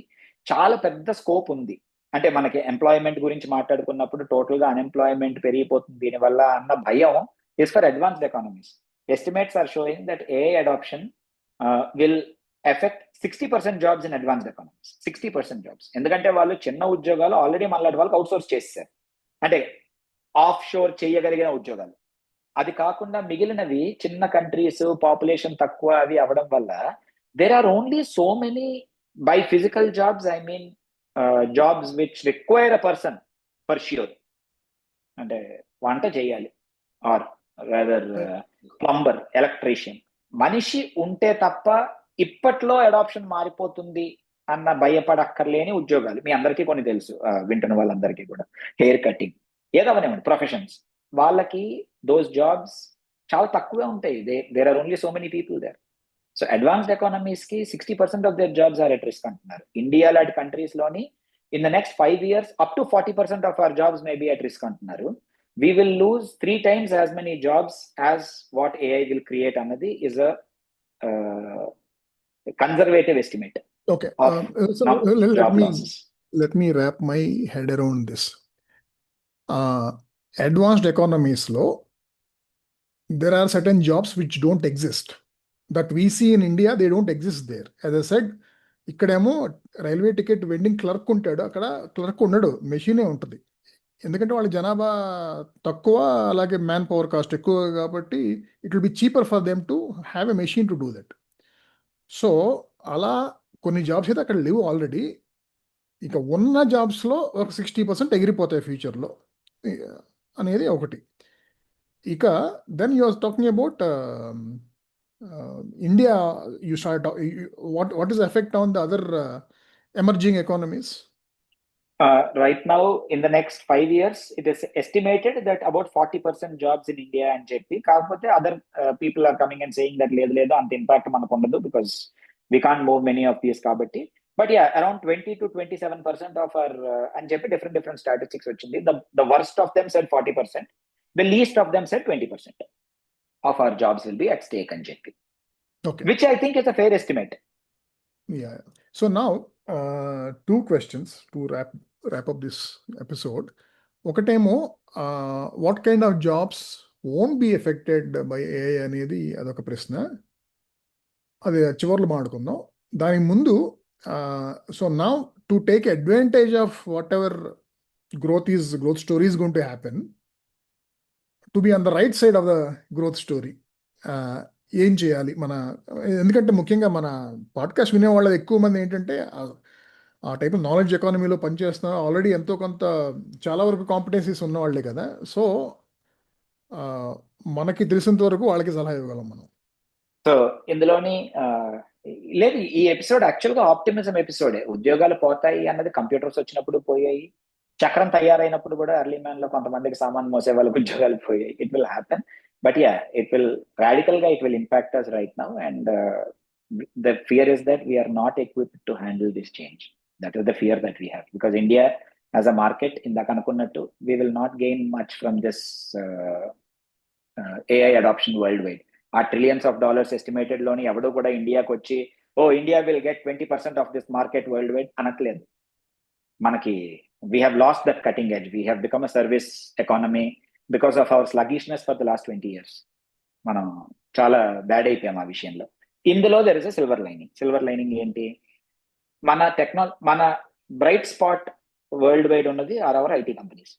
చాలా పెద్ద స్కోప్ ఉంది. అంటే మనకి ఎంప్లాయ్మెంట్ గురించి మాట్లాడుకున్నప్పుడు టోటల్ గా అన్ఎంప్లాయ్మెంట్ పెరిగిపోతుంది దీనివల్ల అన్న భయం is for advanced economies. Estimates are showing that AI adoption will affect 60% jobs in advanced economies. 60% jobs. ఎందుకంటే వాళ్ళు చిన్న ఉద్యోగాలు ఆల్రెడీ మనలాంటి వాళ్ళకి అవుట్సోర్స్ చేస్తారు, అంటే ఆఫ్ షోర్ చేయగలిగిన ఉద్యోగాలు. అది కాకుండా మిగిలినవి చిన్న కంట్రీస్, పాపులేషన్ తక్కువ అవి అవడం వల్ల there are only so many by physical jobs, I mean jobs which require a person for sure. అంటే వంట చేయాలి, ఆర్ రాదర్ ప్లంబర్, ఎలక్ట్రీషియన్, మనిషి ఉంటే తప్ప ఇప్పట్లో అడాప్షన్ మారిపోతుంది అన్న భయపడక్కర్లేని ఉద్యోగాలు మీ అందరికీ కొన్ని తెలుసు, వింటున్న వాళ్ళందరికీ కూడా. హెయిర్ కటింగ్, ఏదవనేమండి ప్రొఫెషన్స్, వాళ్ళకి దోస్ జాబ్స్ చాలా తక్కువే ఉంటాయి. There are only so many people there. So advanced economies కి 60% of their jobs are at risk అంటున్నారు. ఇండియా లాంటి కంట్రీస్ లోని in the next 5 years up to 40% of our jobs may be at risk అంటున్నారు. We will lose 3 times as many jobs as what AI will create. Another is a conservative estimate. Okay. So let me wrap my head around this. Advanced economies law, there are certain jobs which don't exist that we see in India. They don't exist there. As I said, ఇక్కడేమో railway ticket vending clerk ఉంటాడు, అక్కడ clerk ఉండడు, మెషినే ఉంటుంది. ఎందుకంటే వాళ్ళ జనాభా తక్కువ, అలాగే మ్యాన్ పవర్ కాస్ట్ ఎక్కువ కాబట్టి it will B cheaper for them to have a machine to do that. So అలా కొన్ని జాబ్స్ అయితే అక్కడ లేవు ఆల్రెడీ. ఇక ఉన్న జాబ్స్లో ఒక 60% ఎగిరిపోతాయి ఫ్యూచర్లో అనేది ఒకటి. ఇక then you are talking about India. You start what is effect on the other emerging economies? Right now, in the next 5 years, it is estimated that about 40% jobs in India and JP. Kaapothe other people are coming and saying that ledu ant impact manaku undadu because we can't move many of these kabatti. But yeah, around 20 to 27% of our and JP different statistics vachindi. The worst of them said 40%. The least of them said 20% of our jobs will be at stake and JP. Okay. Which I think is a fair estimate. Yeah. So now 2 questions to wrap up this episode. ఒకటేమో what kind of jobs won't be affected by AI అనేది అదొక ప్రశ్న, అది చివర్లో మాట్లాడుకుందాం. దానికి ముందు so now to take advantage of whatever growth story is going to happen, to be on the right side of the growth story. ఏం చేయాలి ఎందుకంటే ముఖ్యంగా మన పాడ్కాస్ట్ వినేవాళ్ళ ఎక్కువ మంది ఏంటంటే ఆ టైప్ నాలెడ్జ్ ఎకానమీలో పనిచేస్తున్న ఆల్రెడీ ఎంతో కొంత చాలా వరకు కాంపిటెన్సీస్ ఉన్నవాళ్లే కదా. సో మనకి తెలిసినంత వరకు వాళ్ళకి సలహా ఇవ్వగలం మనం. సో ఇందులోని లేదు, ఈ ఎపిసోడ్ యాక్చువల్గా ఆప్టిమిజం ఎపిసోడే. ఉద్యోగాలు పోతాయి అన్నది కంప్యూటర్స్ వచ్చినప్పుడు పోయాయి, చక్రం తయారైనప్పుడు కూడా ఎర్లీ మ్యాన్ లో కొంతమందికి సామాన్ మోసే వాళ్ళకి ఉద్యోగాలు పోయాయి. It will happen, but yeah, it will radical గా it will impact us right now. And the fear is that we're not equipped to handle this change. That is the fear that we have, because India as a market, ఇందాక అనుకున్నట్టు, we will not gain much from this AI adoption worldwide. ఆ trillions of dollars estimated లోని ఎవడో కూడా ఇండియాకి వచ్చి India will get 20% of this market world wide అనట్లేదు. మనకి we have lost that cutting edge. We have become a service economy because of our sluggishness for the last 20 years. మనం చాలా bad అయిపోయాం ఆ విషయంలో. ఇందులో there is a silver lining. Silver lining ఏంటి? మన బ్రైట్ స్పాట్ వరల్డ్ వైడ్ ఉన్నది are our IT companies.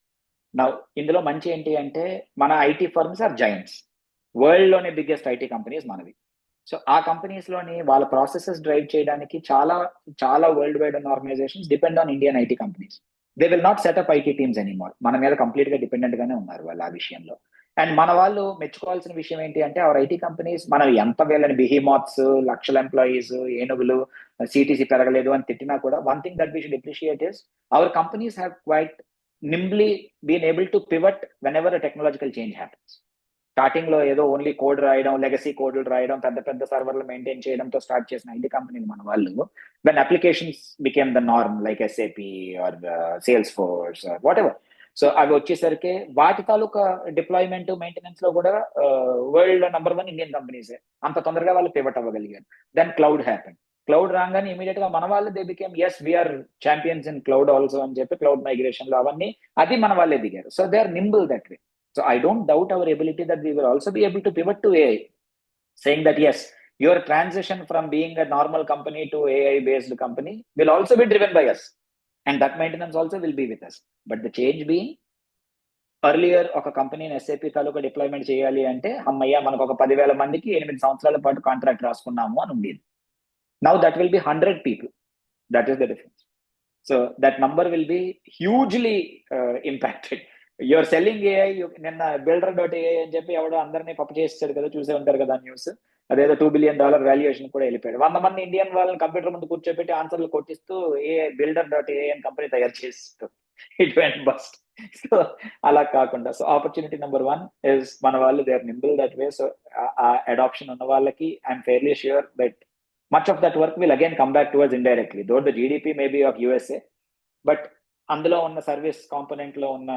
నా ఇందులో మంచి ఏంటి అంటే, మన IT firms are giants. World లోనే బిగ్గెస్ట్ ఐటీ కంపెనీస్ మనవి. సో ఆ కంపెనీస్ లోని వాళ్ళ ప్రాసెసెస్ డ్రైవ్ చేయడానికి చాలా చాలా వరల్డ్ వైడ్ ఉన్న organisations depend on Indian IT companies. They will not setup IT teams anymore. మన మీద కంప్లీట్ గా డిపెండెంట్ గానే ఉన్నారు వాళ్ళు ఆ విషయంలో. అండ్ మన వాళ్ళు మెచ్చుకోవాల్సిన విషయం ఏంటి అంటే, అవర్ ఐటీ కంపెనీస్, మనం ఎంత వీళ్ళని బిహిమాత్స్, లక్షల ఎంప్లాయీస్, ఏనుగులు, సిటీసీ పెరగలేదు అని తిట్టినా కూడా, one thing that we should appreciate is our companies have quite nimbly been able to pivot whenever a technological change happens. Starting లో ఏదో ఓన్లీ కోడ్ రాయడం, లెగసీ కోడ్లు రాయడం, పెద్ద పెద్ద సర్వర్లు మెయింటైన్ చేయడంతో స్టార్ట్ చేసిన ఐటీ కంపెనీలు మన వాళ్ళు, when applications became the norm like SAP or Salesforce or whatever, so అవి వచ్చేసరికి వాటి తాలూకా డిప్లాయ్మెంట్, మెయింటెనెన్స్ లో కూడా వరల్డ్ నెంబర్ 1 ఇండియన్ కంపెనీసే. అంత తొందరగా వాళ్ళు పివట్ అవ్వగలిగారు. Then cloud happen. క్లౌడ్ రాగానే ఇమీడియట్ గా మన వాళ్ళు they became we're champions in cloud also అని చెప్పి క్లౌడ్ మైగ్రేషన్ లో అవన్నీ అది మన వాళ్ళే దిగారు. So they are nimble that way. So I don't doubt our ability that we will also be able to pivot to AI, saying that yes, your transition from being a normal company to AI based company will also be driven by us, and that maintenance also will be with us. But the change being, earlier ఒక కంపెనీని SAP తాలూకా deployment చేయాలి అంటే, అమ్మయ్య మనకు ఒక 10,000 మందికి 8 సంవత్సరాల పాటు కాంట్రాక్ట్ రాసుకున్నాము అని ఉండేది. Now that will be 100 people. That is the difference. So that number will be hugely impacted. You're selling AI. నిన్న builder.ai అని చెప్పి ఎవడో అందరినీ పప్పు చేస్తాడు కదా, చూసే ఉంటారు కదా న్యూస్. అదేదో $2 billion వాల్యుయేషన్ కూడా వెళ్ళిపోయాడు. 100 మంది ఇండియన్ వాళ్ళని కంప్యూటర్ ముందు కూర్చోబెట్టి ఆన్సర్లు కొట్టిస్తూ ఏఐ builder.ai అని కంపెనీ తయారు చేస్తూ ఇట్ వెంట్ బస్ట్. సో అలా కాకుండా, సో ఆపర్చునిటీ నెంబర్ 1 ఇస్ మన వాళ్ళు they are nimble that way. So ఆ అడాప్షన్ ఉన్న వాళ్ళకి I'm fairly sure that much of that work will again come back towards indirectly. Though the GDP maybe of USA, but అందులో ఉన్న service component లో ఉన్న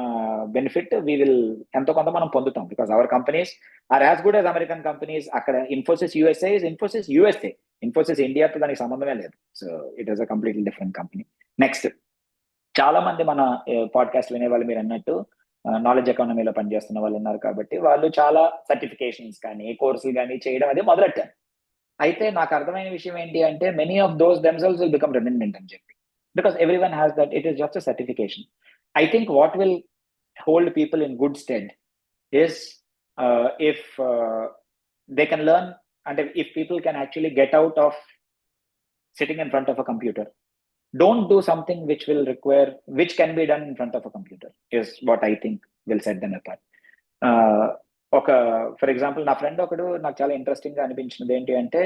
benefit we will ఎంతో కొంత మనం పొందుతాం. Because our companies are as good as American companies. అక్కడ Infosys USA is Infosys USA. Infosys ఇండియాతో దానికి సంబంధమే లేదు. So it is a completely different company. Next, చాలా మంది మన పాడ్కాస్ట్ వినే వాళ్ళు మీరు అన్నట్టు నాలెడ్జ్ ఎకానమీలో పనిచేస్తున్న వాళ్ళు ఉన్నారు కాబట్టి, వాళ్ళు చాలా సర్టిఫికేషన్స్ కానీ కోర్సులు కానీ చేయడం అదే మొదలెట్టారు. అయితే నాకు అర్థమైన విషయం ఏంటి అంటే, many of those themselves will become redundant అని చెప్పి, because everyone has that. It is just a certification. I think what will hold people in good stead is if they can learn, and if people can actually get out of sitting in front of a computer. Don't do something which can be done in front of a computer, is what I think will set them apart. For example, నా friend ఒకడు నాకు చాలా interesting గా అనిపించినది ఏంటి అంటే,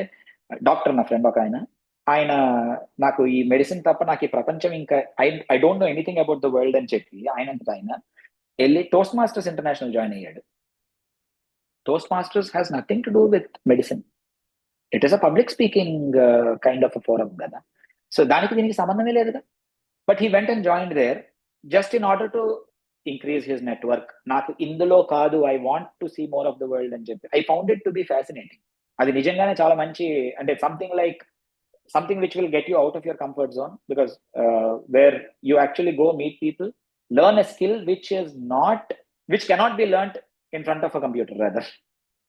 doctor నా friend ఒక ఆయన నాకు ఈ మెడిసిన్ తప్ప నాకు ఈ ప్రపంచం ఇంకా I don't know anything about the world అని చెప్పి ఆయనంతటా ఆయన వెళ్ళి టోస్ట్ మాస్టర్స్ ఇంటర్నేషనల్ జాయిన్ అయ్యాడు. Toastmasters has nothing to do with medicine. It is a public speaking kind of forum కదా. సో దానికి దీనికి సంబంధమే లేదుగా. But he went and joined there just in order to increase his network. నాకు ఇందులో కాదు, I want to see more of the world అని చెప్పి. I found it to be fascinating. అది నిజంగానే చాలా మంచి, అంటే something which will get you out of your comfort zone, because where you actually go meet people, learn a skill which cannot be learnt in front of a computer. Rather,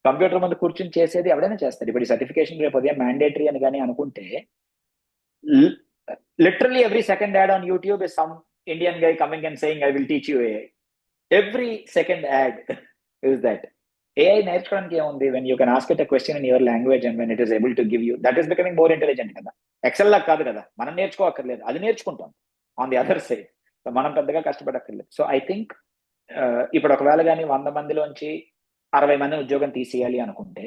computer ముందు కూర్చొని చేసేది ఎవడైనా చేస్తాడు. ఇప్పుడు ఈ certification రేపు ఉదయం mandatory అని కానీ అనుకుంటే, literally every second ad on YouTube is some Indian guy coming and saying, I will teach you AI. Every second ad is that. AI నేర్చుకోవడానికి ఏముంది? when you can ask it a question in your language and when it is able to give you, that is becoming more intelligent కదా. XL లాగా కాదు కదా, మనం నేర్చుకోవక్కర్లేదు, అది నేర్చుకుంటాం on the other side. మనం పెద్దగా కష్టపడక్కర్లేదు. సో ఐ థింక్ ఇప్పుడు ఒకవేళ కానీ 100 మందిలోంచి 60 మంది ఉద్యోగం తీసేయాలి అనుకుంటే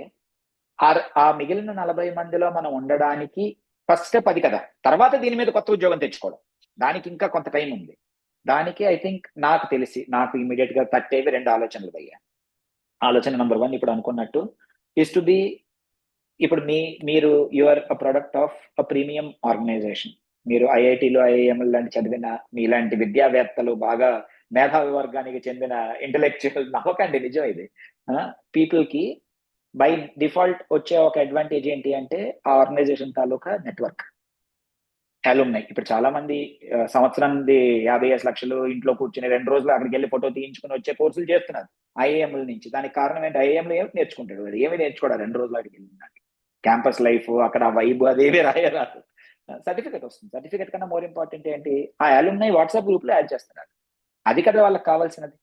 ఆ మిగిలిన 40 మందిలో మనం ఉండడానికి ఫస్ట్ స్టెప్ అది కదా. తర్వాత దీని మీద కొత్త ఉద్యోగం తెచ్చుకోవడం, దానికి ఇంకా కొంత టైం ఉంది. దానికి ఐ థింక్ నాకు ఇమీడియట్ గా తట్టేవి 2 ఆలోచనలు అయ్యా. ఆలోచన నెంబర్ 1, ఇప్పుడు అనుకున్నట్టు ఇస్ టు బి, ఇప్పుడు మీరు your a product of a premium organisation. మీరు ఐఐటీలు ఐఐఎం లాంటి చదివిన మీలాంటి విద్యావేత్తలు, బాగా మేధావి వర్గానికి చెందిన ఇంటలెక్చువల్ నమ్మకండి, నిజం ఇది. పీపుల్ కి బై డిఫాల్ట్ వచ్చే ఒక అడ్వాంటేజ్ ఏంటి అంటే ఆ ఆర్గనైజేషన్ తాలూకా నెట్వర్క్, అలుమ్నై. ఇప్పుడు చాలా మంది సంవత్సరానికి 50 లక్షలు ఇంట్లో కూర్చుని 2 రోజులు అక్కడికి వెళ్ళి ఫోటో తీయించుకుని వచ్చే కోర్సులు చేస్తున్నారు ఐఏఎంల నుంచి. దానికి కారణం ఏంటి? ఐఏఎంలో ఏమి నేర్చుకుంటాడు వాడు? ఏమి నేర్చుకోవడా 2 రోజులు అక్కడికి వెళ్ళిన క్యాంపస్ లైఫ్, అక్కడ వైబ్ అదేవి రాయరాదు. సర్టిఫికేట్ వస్తుంది. సర్టిఫికేట్ కన్నా మోర్ ఇంపార్టెంట్ ఏంటి? ఆ అలుమ్నై వాట్సాప్ గ్రూప్ లో యాడ్ చేస్తున్నారు. అది కదా వాళ్ళకి కావాల్సినది.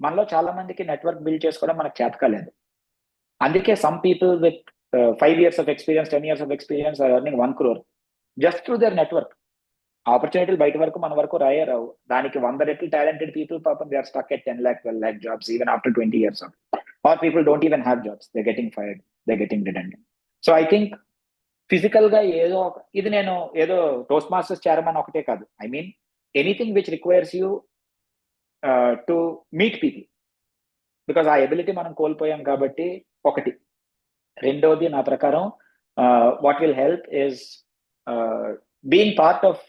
మనలో చాలా మందికి నెట్వర్క్ బిల్డ్ చేసుకోవడం మనకు చేత కాలేదు. అందుకే some people with 5 years of experience, 10 years of experience are earning 1 crore just through their network. ఆపర్చునిటీలు బయట వరకు మన వరకు రావు. దానికి 100 రెట్లు టాలెంటెడ్ పీపుల్ పాపం they are stuck at 10 lakh 12 lakh jobs even after 20 years of, or people don't even have jobs, they're getting fired, they're getting redundant. So I think physical గా ఇది నేను ఏదో టోస్ట్ మాస్టర్స్ చేరమని ఒకటే కాదు, I mean anything which requires you to meet people, because ఆ ability మనం కోల్పోయాం కాబట్టి. ఒకటి. రెండోది నా ప్రకారం what will help is being part of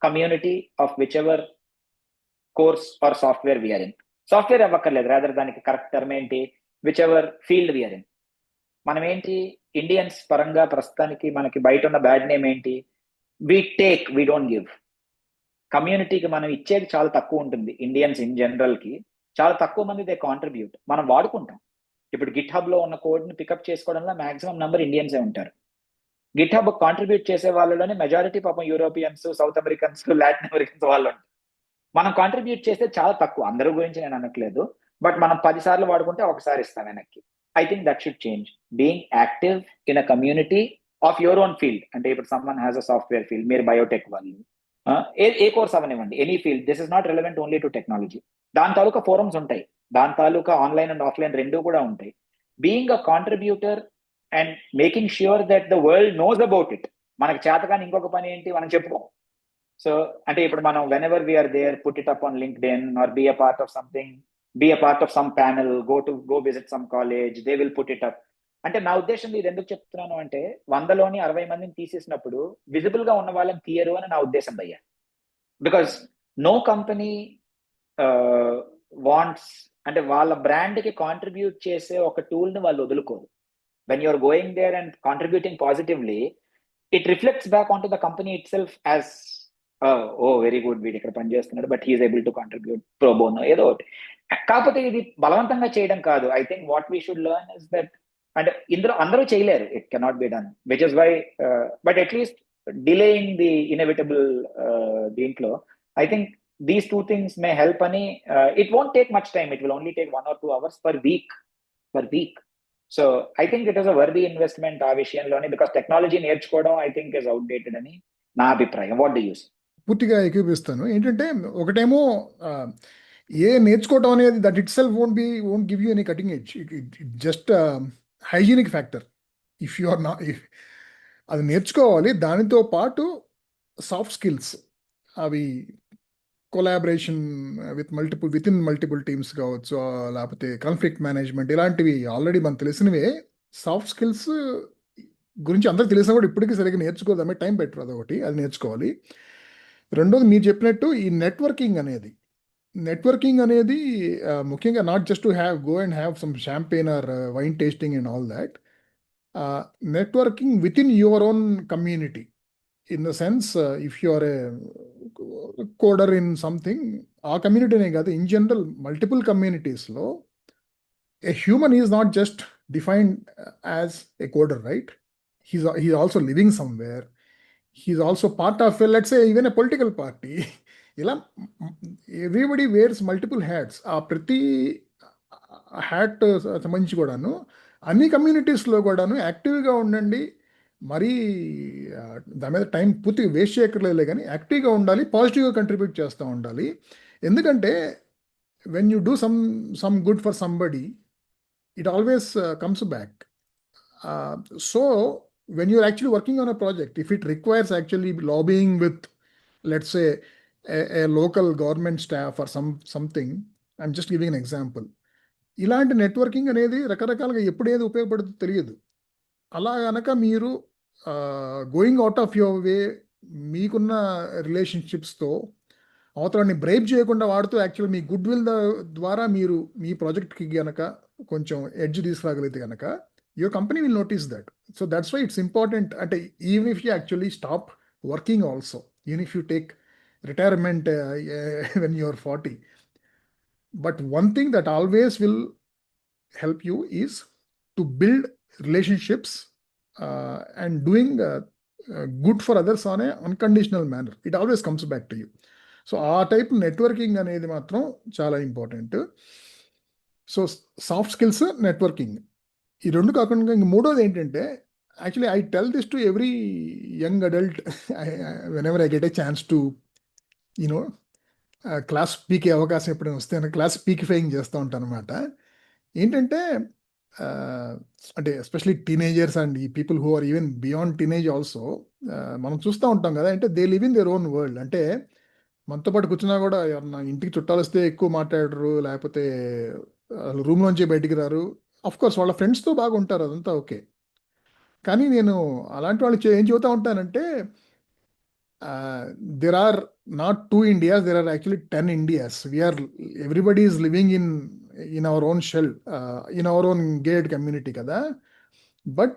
community of whichever course or software we're in. Software అవ్వక్కర్లేదు, రాదర్ దానికి కరెక్ట్ టర్మ్ ఏంటి, whichever field we're in. మనం ఏంటి ఇండియన్స్ పరంగా ప్రస్తుతానికి మనకి బయట ఉన్న బ్యాడ్ నేమ్ ఏంటి? We don't give. కమ్యూనిటీకి మనం ఇచ్చేది చాలా తక్కువ ఉంటుంది. ఇండియన్స్ ఇన్ జనరల్ కి చాలా తక్కువ మంది దే కాంట్రిబ్యూట్. మనం వాడుకుంటాం. ఇప్పుడు గిట్ హబ్ లో ఉన్న కోడ్ ని పికప్ చేసుకోవడంలో మాక్సిమం నెంబర్ ఇండియన్సే ఉంటారు. గిట్ హబ్ కాంట్రిబ్యూట్ చేసే వాళ్ళలోనే మెజారిటీ పాపం Europeans, south Americans, Latin Americans వాళ్ళు ఉంటారు. మనం కాంట్రిబ్యూట్ చేస్తే చాలా తక్కువ. అందరి గురించి నేను అనట్లేదు, బట్ మనం 10 సార్లు వాడుకుంటే ఒకసారి ఇస్తాం వెనక్కి. I think that should change. Being active in a community of your own field. అంటే ఇప్పుడు someone has a software field, మీరు బయోటెక్ వాళ్ళు, ఏ కోర్స్ అవనివ్వండి, any field, this is not relevant only to technology. దాని తాలూకా ఫోరమ్స్ ఉంటాయి, దాని తాలూకా online and offline రెండు కూడా ఉంటాయి. Being a contributor and making sure that the world knows about it. మనకు చేతకాని ఇంకొక పని ఏంటి, మనం చెప్పుకోం. సో అంటే ఇప్పుడు మనం whenever we are there, put it up on LinkedIn or be a part of something, be a part of some panel, go visit some college, they will put it up. అంటే నా ఉద్దేశం ఇది ఎందుకు చెప్తున్నాను అంటే 100లోని 60 మందిని తీసేసినప్పుడు విజిబుల్ గా ఉన్న వాళ్ళని తీయరు అని నా ఉద్దేశం భయ్యా. బికాస్ నో కంపెనీ వాంట్స్, అంటే వాళ్ళ బ్రాండ్ కి కాంట్రిబ్యూట్ చేసే ఒక టూల్ ని వాళ్ళు వదులుకోరు. When you're going there and contributing positively, it reflects back on to the company itself as very good, వీడు ఇక్కడ పనిచేస్తున్నాడు, but he's able to contribute pro bono ఏదో ఒకటి. కాకపోతే ఇది బలవంతంగా చేయడం కాదు. I think what we should learn is that, అంటే ఇందులో అందరూ చేయలేరు, it cannot be done, which is why, but at least delaying the inevitable దీంట్లో I think these 2 things may help అని. It won't take much time, it will only take 1 or 2 hours per week. So I think it is a worthy investment ఆ విషయంలోనే, because technology నేర్చుకోవడం I think is outdated అని నా అభిప్రాయం. What do you say? పూర్తిగా ఏకీపిస్తాను. ఏంటంటే ఒకటేమో ఏ నేర్చుకోవటం అనేది that itself won't give you any cutting edge, it just hygienic factor. If you are not, అది నేర్చుకోవాలి. దానితో పాటు సాఫ్ట్ స్కిల్స్, అవి collaboration with in multiple teams కావచ్చు, లేకపోతే కాన్ఫ్లిక్ట్ మేనేజ్మెంట్, ఇలాంటివి ఆల్రెడీ మనకు తెలిసినవే. సాఫ్ట్ స్కిల్స్ గురించి అందరికి తెలిసినా కూడా ఇప్పటికీ సరిగ్గా నేర్చుకోదామే, టైం బెటర్, అదొకటి, అది నేర్చుకోవాలి. రెండోది మీరు చెప్పినట్టు ఈ నెట్వర్కింగ్ అనేది ముఖ్యంగా not just to go and have some champagne or wine tasting and all that. Networking within your own community, in the sense if you are a coder in something, ఆ కమ్యూనిటీనే కాదు, in general multiple కమ్యూనిటీస్లో a human is not just defined as a coder, right? He's also living somewhere. He's also part of let's say even a political party. ఇలా everybody wears multiple hats. ఆ ప్రతి hat సంబంధించి కూడాను అన్ని కమ్యూనిటీస్లో కూడాను యాక్టివ్గా ఉండండి. మరీ దాని మీద టైం పూర్తిగా వేస్ట్ చేయక్కర్లేదులే, కానీ యాక్టివ్గా ఉండాలి, పాజిటివ్గా కంట్రిబ్యూట్ చేస్తూ ఉండాలి. ఎందుకంటే when you do some good for somebody, it always comes back. So when you're actually working on a project, if it requires actually lobbying with, let's say, a local government staff or something, I'm just giving an example. ఇలాంటి networking అనేది రకరకాలుగా ఎప్పుడు ఏది ఉపయోగపడుతుందో తెలియదు. అలా గనక మీరు going out of your way, మీకున్న రిలేషన్షిప్స్తో అవతలని బ్రేక్ చేయకుండా వాడుతూ యాక్చువల్ మీ గుడ్ విల్ ద్వారా మీరు మీ ప్రాజెక్ట్కి గనక కొంచెం ఎడ్జ్ తీసుకురాగలిగితే కనుక your company will notice that. So that's why it's important. అంటే even if you actually stop working also, even if you take retirement when you're 40, but one thing that always will help you is to build relationships and doing good for others on a unconditional manner. It always comes back to you. So ఆ type networking అనేది మాత్రం చాలా important. So soft skills, networking, ఈ రెండు కాకుండా ఇంక మూడోది ఏంటంటే, actually I tell this to every young adult whenever I get a chance to you know class స్పీకే అవకాశం ఎప్పుడైనా వస్తే క్లాస్ స్పీకిఫైయింగ్ చేస్తూ ఉంటాను అనమాట. ఏంటంటే అంటే ఎస్పెషలీ టీనేజర్స్ అండ్ ఈ people who are even beyond teenage also, మనం చూస్తూ ఉంటాం కదా, అంటే they live in their own world. అంటే మనతో పాటు కూర్చున్నా కూడా ఎవరన్నా ఇంటికి చుట్టాలు వస్తే ఎక్కువ మాట్లాడరు, లేకపోతే రూమ్లోంచి బయటికి రారు. అఫ్ కోర్స్ వాళ్ళ ఫ్రెండ్స్తో బాగా ఉంటారు, అదంతా ఓకే. కానీ నేను అలాంటి వాళ్ళు ఏం చెబుతూ ఉంటానంటే, there are not two Indias, there are actually 10 Indias. Everybody is living in our own shell, in our own gated community kada. But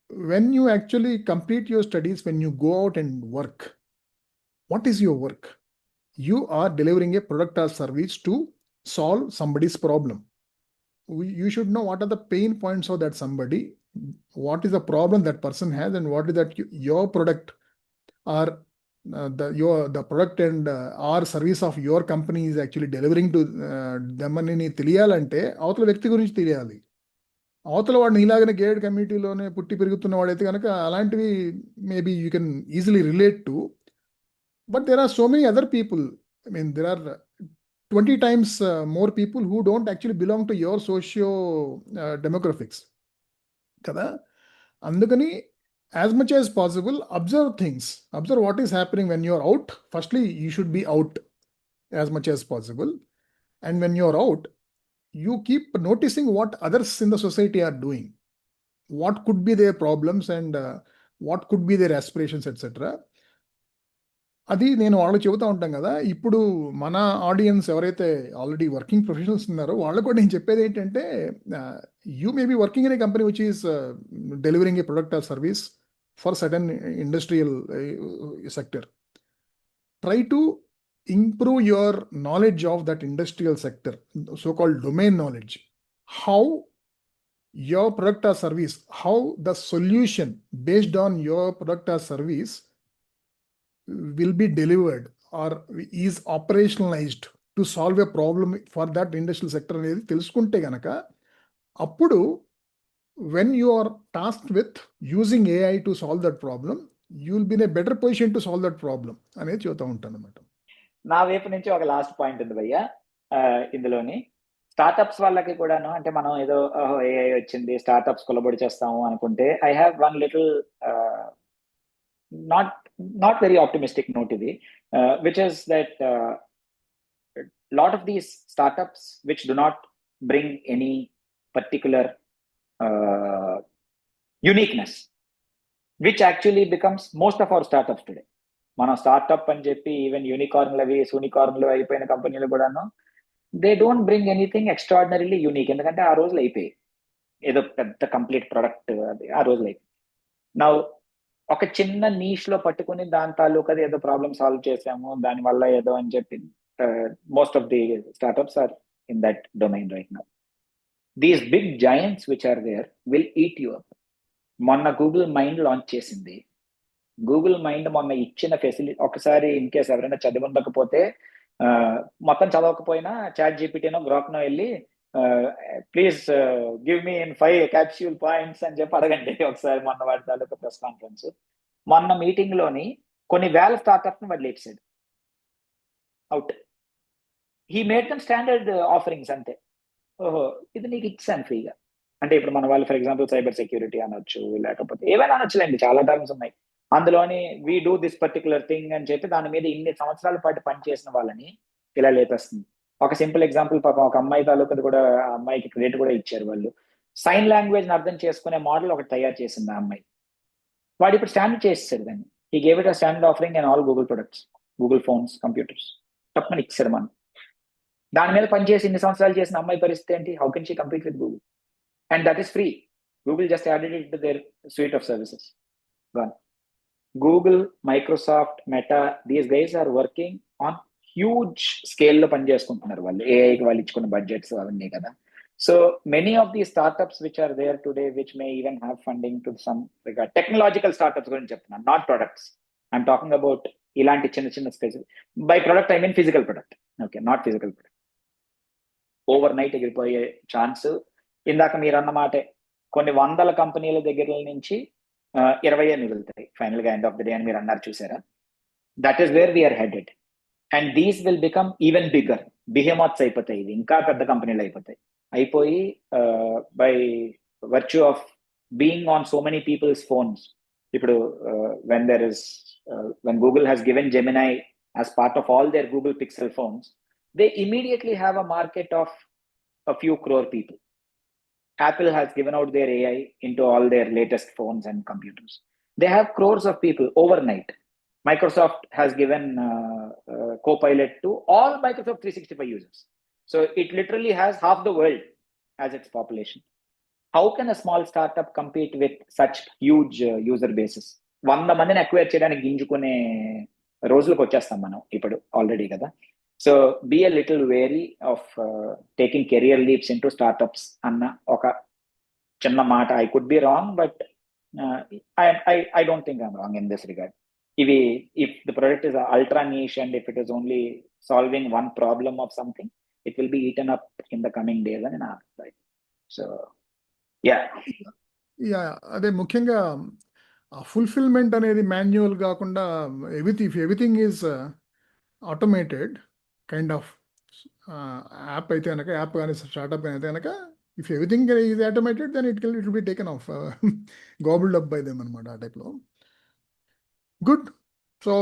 when you actually complete your studies, when you go out and work, what is your work? You are delivering a product or service to solve somebody's problem. You should know what are the pain points of that somebody, what is the problem that person has, and what is that your product or the product and or service of your company is actually delivering to them అని తెలియాలంటే అవతల వ్యక్తి గురించి తెలియాలి. అవతల వాడిని ఇలాగనే gated కమ్యూనిటీలోనే పుట్టి పెరుగుతున్న వాడైతే కనుక అలాంటివి maybe you can easily relate to. But there are so many other people, I mean there are 20 times more people who don't actually belong to your socio demographics కదా. అందుకని as much as possible, observe things, observe what is happening when you're out. Firstly, you should be out as much as possible, and when you're out, you keep noticing what others in the society are doing, what could be their problems and what could be their aspirations, etc. అది నేను వాళ్ళకి చెబుతూ ఉంటాం కదా. ఇప్పుడు మన audience ఎవరైతే already working professionals ఉన్నారో వాళ్ళకు కూడా నేను చెప్పేది ఏంటంటే, you may be working in a company which is delivering a product or service for certain industrial sector. Try to improve your knowledge of that industrial sector, so-called domain knowledge. How your product or service, how the solution based on your product or service will be delivered or is operationalized to solve a problem for that industrial sector అనేది తెలుసుకుంటే గనక అప్పుడు when you are tasked with using AI to solve that problem, you will be in a better position to solve that problem అనేది చెబుతూ ఉంటాను అన్నమాట. నా వైపు నుంచి ఒక లాస్ట్ పాయింట్ ఉంది భయ్య ఇందులోని. స్టార్టప్స్ వాళ్ళకి కూడాను, అంటే మనం ఏదో AI వచ్చింది స్టార్టప్స్ కొలబడి చేస్తాము అనుకుంటే, I have one little not very optimistic note ఇది, which is that lot of these startups which do not bring any particular uniqueness, which actually becomes most of our startups today. మనం startup అని చెప్పి even యూనికార్న్లు అవి సూనికార్న్లు అయిపోయిన కంపెనీలు కూడాను, they don't bring anything extraordinarily unique. ఎందుకంటే ఆ రోజులు అయిపోయి ఏదో పెద్ద కంప్లీట్ ప్రొడక్ట్ అది ఆ రోజులు అయిపోయి. నా ఒక చిన్న నీష్ లో పట్టుకుని దాని తాలూకు ఏదో ప్రాబ్లమ్ సాల్వ్ చేసాము దానివల్ల ఏదో అని చెప్పి most of the startups are in that domain right now. These big giants which are there will eat you up. మొన్న గూగుల్ మైండ్ లాంచ్ చేసింది. గూగుల్ మైండ్ మొన్న ఇచ్చిన ఫెసిలిటీ ఒకసారి ఇన్ కేస్ ఎవరైనా చదివి ఉండకపోతే ఆ, మొత్తం చదవకపోయినా చాట్ జీపీటీనో గ్రాక్నో వెళ్ళి please give me in 5 capsule points అని చెప్పి అడగండి ఒకసారి. మొన్న వాడి తాలూకా ప్రెస్ కాన్ఫరెన్స్ మొన్న మీటింగ్ లోని కొన్ని వేల స్టార్ట్అప్ ని వాడు లేపేశాడు out. He made them standard offerings అంతే. ఓహో ఇది నీకు ఇచ్చాను ఫ్రీగా. అంటే ఇప్పుడు మన వాళ్ళు ఫర్ ఎగ్జాంపుల్ సైబర్ సెక్యూరిటీ అనొచ్చు, లేకపోతే ఏమైనా అనొచ్చులేండి, చాలా టర్మ్స్ ఉన్నాయి అందులోని. We do this particular thing అని చెప్పి దాని మీద ఇన్ని సంవత్సరాల పాటు పనిచేసిన వాళ్ళని ఇలా లేపేస్తుంది. ఒక సింపుల్ ఎగ్జాంపుల్, పాపం ఒక అమ్మాయి తాలూకది కూడా, ఆ అమ్మాయికి క్రెడిట్ కూడా ఇచ్చారు వాళ్ళు. సైన్ లాంగ్వేజ్ అర్థం చేసుకునే మోడల్ ఒకటి తయారు చేసింది ఆ అమ్మాయి. వాడు ఇప్పుడు స్టాండర్డ్ చేసేసాడు దాన్ని. ఈ gave it a standard offering and all Google products, Google phones, computers తప్పని ఇచ్చారు మనం. దాని మీద పనిచేసి ఇన్ని సంవత్సరాలు చేసిన అమ్మాయి పరిస్థితి ఏంటి? How can she compete with Google? And that is free. Google just added it to their suite of services. Gone. Google, Microsoft, Meta, these guys are working on huge స్కేల్లో పనిచేసుకుంటున్నారు వాళ్ళు. ఏఐకి వాళ్ళు ఇచ్చుకున్న బడ్జెట్స్ అవన్నీ కదా. So many of the startups which are there today which may even have funding to some regard technological startups గురించి చెప్తున్నాను, not products. I'm talking about ఇలాంటి చిన్న చిన్న spaces. By product I mean physical product, okay, not physical product. Overnight ఎగిరిపోయే chance. ఇందాక మీరు అన్న మాటే, కొన్ని వందల కంపెనీల దగ్గర నుంచి 20 మిగులుతాయి ఫైనల్ గా ఎండ్ ఆఫ్ ద డే అని మీరు అన్నారు చూసారా. That is where we're headed. And these will become even bigger. Behemoths అయిపోతాయి, ఇది ఇంకా పెద్ద కంపెనీలు అయిపోతాయి. అయిపోయి by virtue of being on so many people's phones. ఇప్పుడు when Google has given Gemini as part of all their Google Pixel phones, they immediately have a market of a few crore people. Apple has given out their AI into all their latest phones and computers. They have crores of people overnight. Microsoft has given Copilot to all Microsoft 365 users. So it literally has half the world as its population. How can a small startup compete with such huge user bases? 100 మందిని acquire చేయడానికి గింజుకునే రోజులకు వచ్చేస్తాం మనం ఇప్పుడు already కదా. So be a little wary of taking career leaps into startups అన్న ఒక చిన్న మాట. I could be wrong, but I don't think I'm wrong in this regard. ఇవి if the product is ultra niche and if it is only solving one problem of something, it will be eaten up in the coming days అని నా అభిప్రాయం. So yeah yeah అదే ముఖ్యంగా ఆ fulfilment అనేది manual కాకుండా everything is automated kind of app అయితే కనుక, యాప్ కానీ స్టార్ట్అప్ అయితే కనుక, if everything is automated then it will be taken of gobbled up by them అనమాట ఆ టైప్లో. గుడ్. సో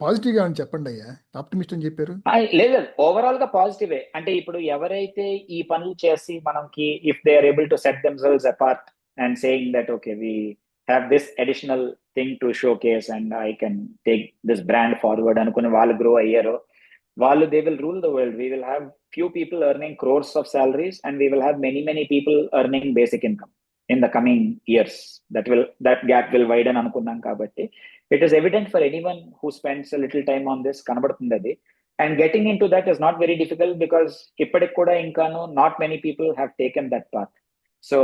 పాజిటివ్గా అని చెప్పండి అయ్యా, ఆప్టిమిస్ట్ అని చెప్పారు. లేదు, ఓవరాల్ గా పాజిటివే. అంటే ఇప్పుడు ఎవరైతే ఈ పనులు చేసి మనకి, if they are able to set themselves apart and saying that okay we have this additional thing to showcase and I can take this brand forward అనుకుని వాళ్ళు గ్రో అయ్యారో, వాళ్ళు they will rule the world. We will have few people earning crores of salaries and we will have many people earning basic income in the coming years. That gap will widen అనుకున్నాం కాబట్టి it is evident for anyone who spends little time on this. కనబడుతుంది అది. And getting into that is not very difficult because ఇప్పటికి కూడా ఇంకాను not many people have taken that path. So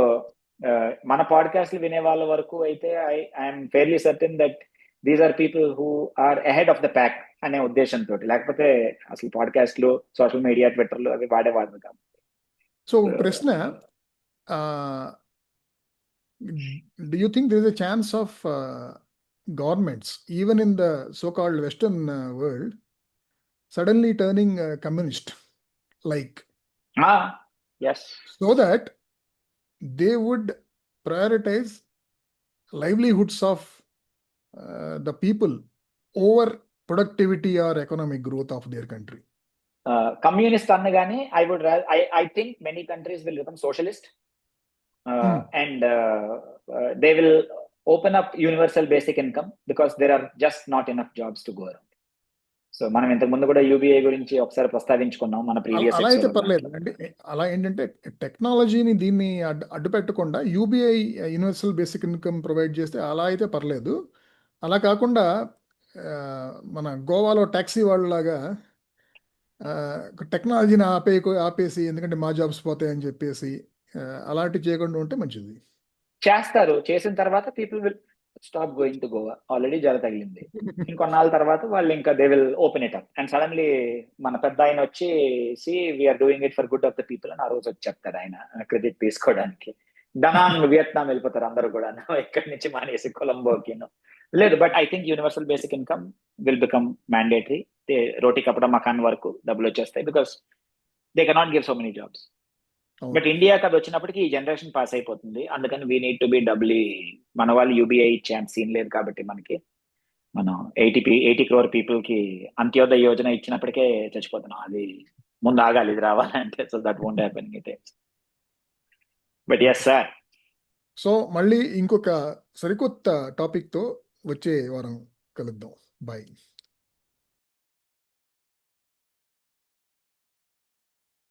మన పాడ్కాస్ట్లు వినే వాళ్ళ వరకు అయితే I'm fairly certain that these are people who are ahead of the pack అనే ఉద్దేశంతో, లేకపోతే అసలు పాడ్కాస్ట్లు, సోషల్ మీడియా, ట్విట్టర్లు అవి వాడేవాళ్ళు కాబట్టి. సో ప్రశ్న, do you think there is a chance of governments, even in the so-called Western world, suddenly turning communist, like, yes, so that they would prioritize livelihoods of the people over productivity or economic growth of their country? Communist అనగానే I think many countries will become socialist. And they will open up universal basic income because there are just not enough jobs to go around. So మనం ఇంతకు ముందు కూడా UBI గురించి ఒకసారి ప్రస్తావించుకున్నాం మన previous. అలా అయితే పర్లేదు అంటే, అలా ఏంటంటే టెక్నాలజీని దీన్ని అడ్డు పెట్టకుండా UBI universal basic income provide చేస్తే అలా అయితే పర్లేదు. అలా కాకుండా మన గోవాలో ట్యాక్సీ వాళ్ళలాగా టెక్నాలజీని ఆపేసి, ఎందుకంటే మా జాబ్స్ పోతాయని చెప్పేసి అలాంటివి చేయకుండా ఉంటే మంచిది. చేస్తారు. చేసిన తర్వాత people will stop going to Goa. Already జల తగిలింది. ఇంకొన్నాళ్ళ తర్వాత వాళ్ళు ఇంకా they will open it up. And suddenly మన పెద్ద ఆయన వచ్చి see we are doing it for good of the people అని ఆ రోజు వచ్చి చెప్తాడు ఆయన క్రెడిట్ తీసుకోవడానికి. ధనాన్ వియత్నాం వెళ్ళిపోతారు అందరూ కూడా ఇక్కడి నుంచి మానేసి కొలంబోకి. లేదు, but I think universal basic income will become mandatory. రోటీ కపడ మకాన్ వరకు డబ్బులు వచ్చేస్తాయి because they cannot give so many jobs. But ఇండియాకి అది వచ్చినప్పటికీ ఈ జనరేషన్ పాస్ అయిపోతుంది. అందుకని we need to be doubly. మన వాళ్ళు యూబీఐ ఇచ్చే అంత సీన్ లేదు కాబట్టి మనకి మనం 80 crore పీపుల్ కి అంత్యోదయ యోజన ఇచ్చినప్పటికే చచ్చిపోతున్నాం. అది ముందు ఆగాలి ఇది రావాలంటే. సో దట్ వోంట్ హ్యాపెన్ అయితే. But yes sir. సో మళ్ళీ ఇంకొక సరికొత్త టాపిక్తో వచ్చే వారం కలుద్దాం. బాయ్.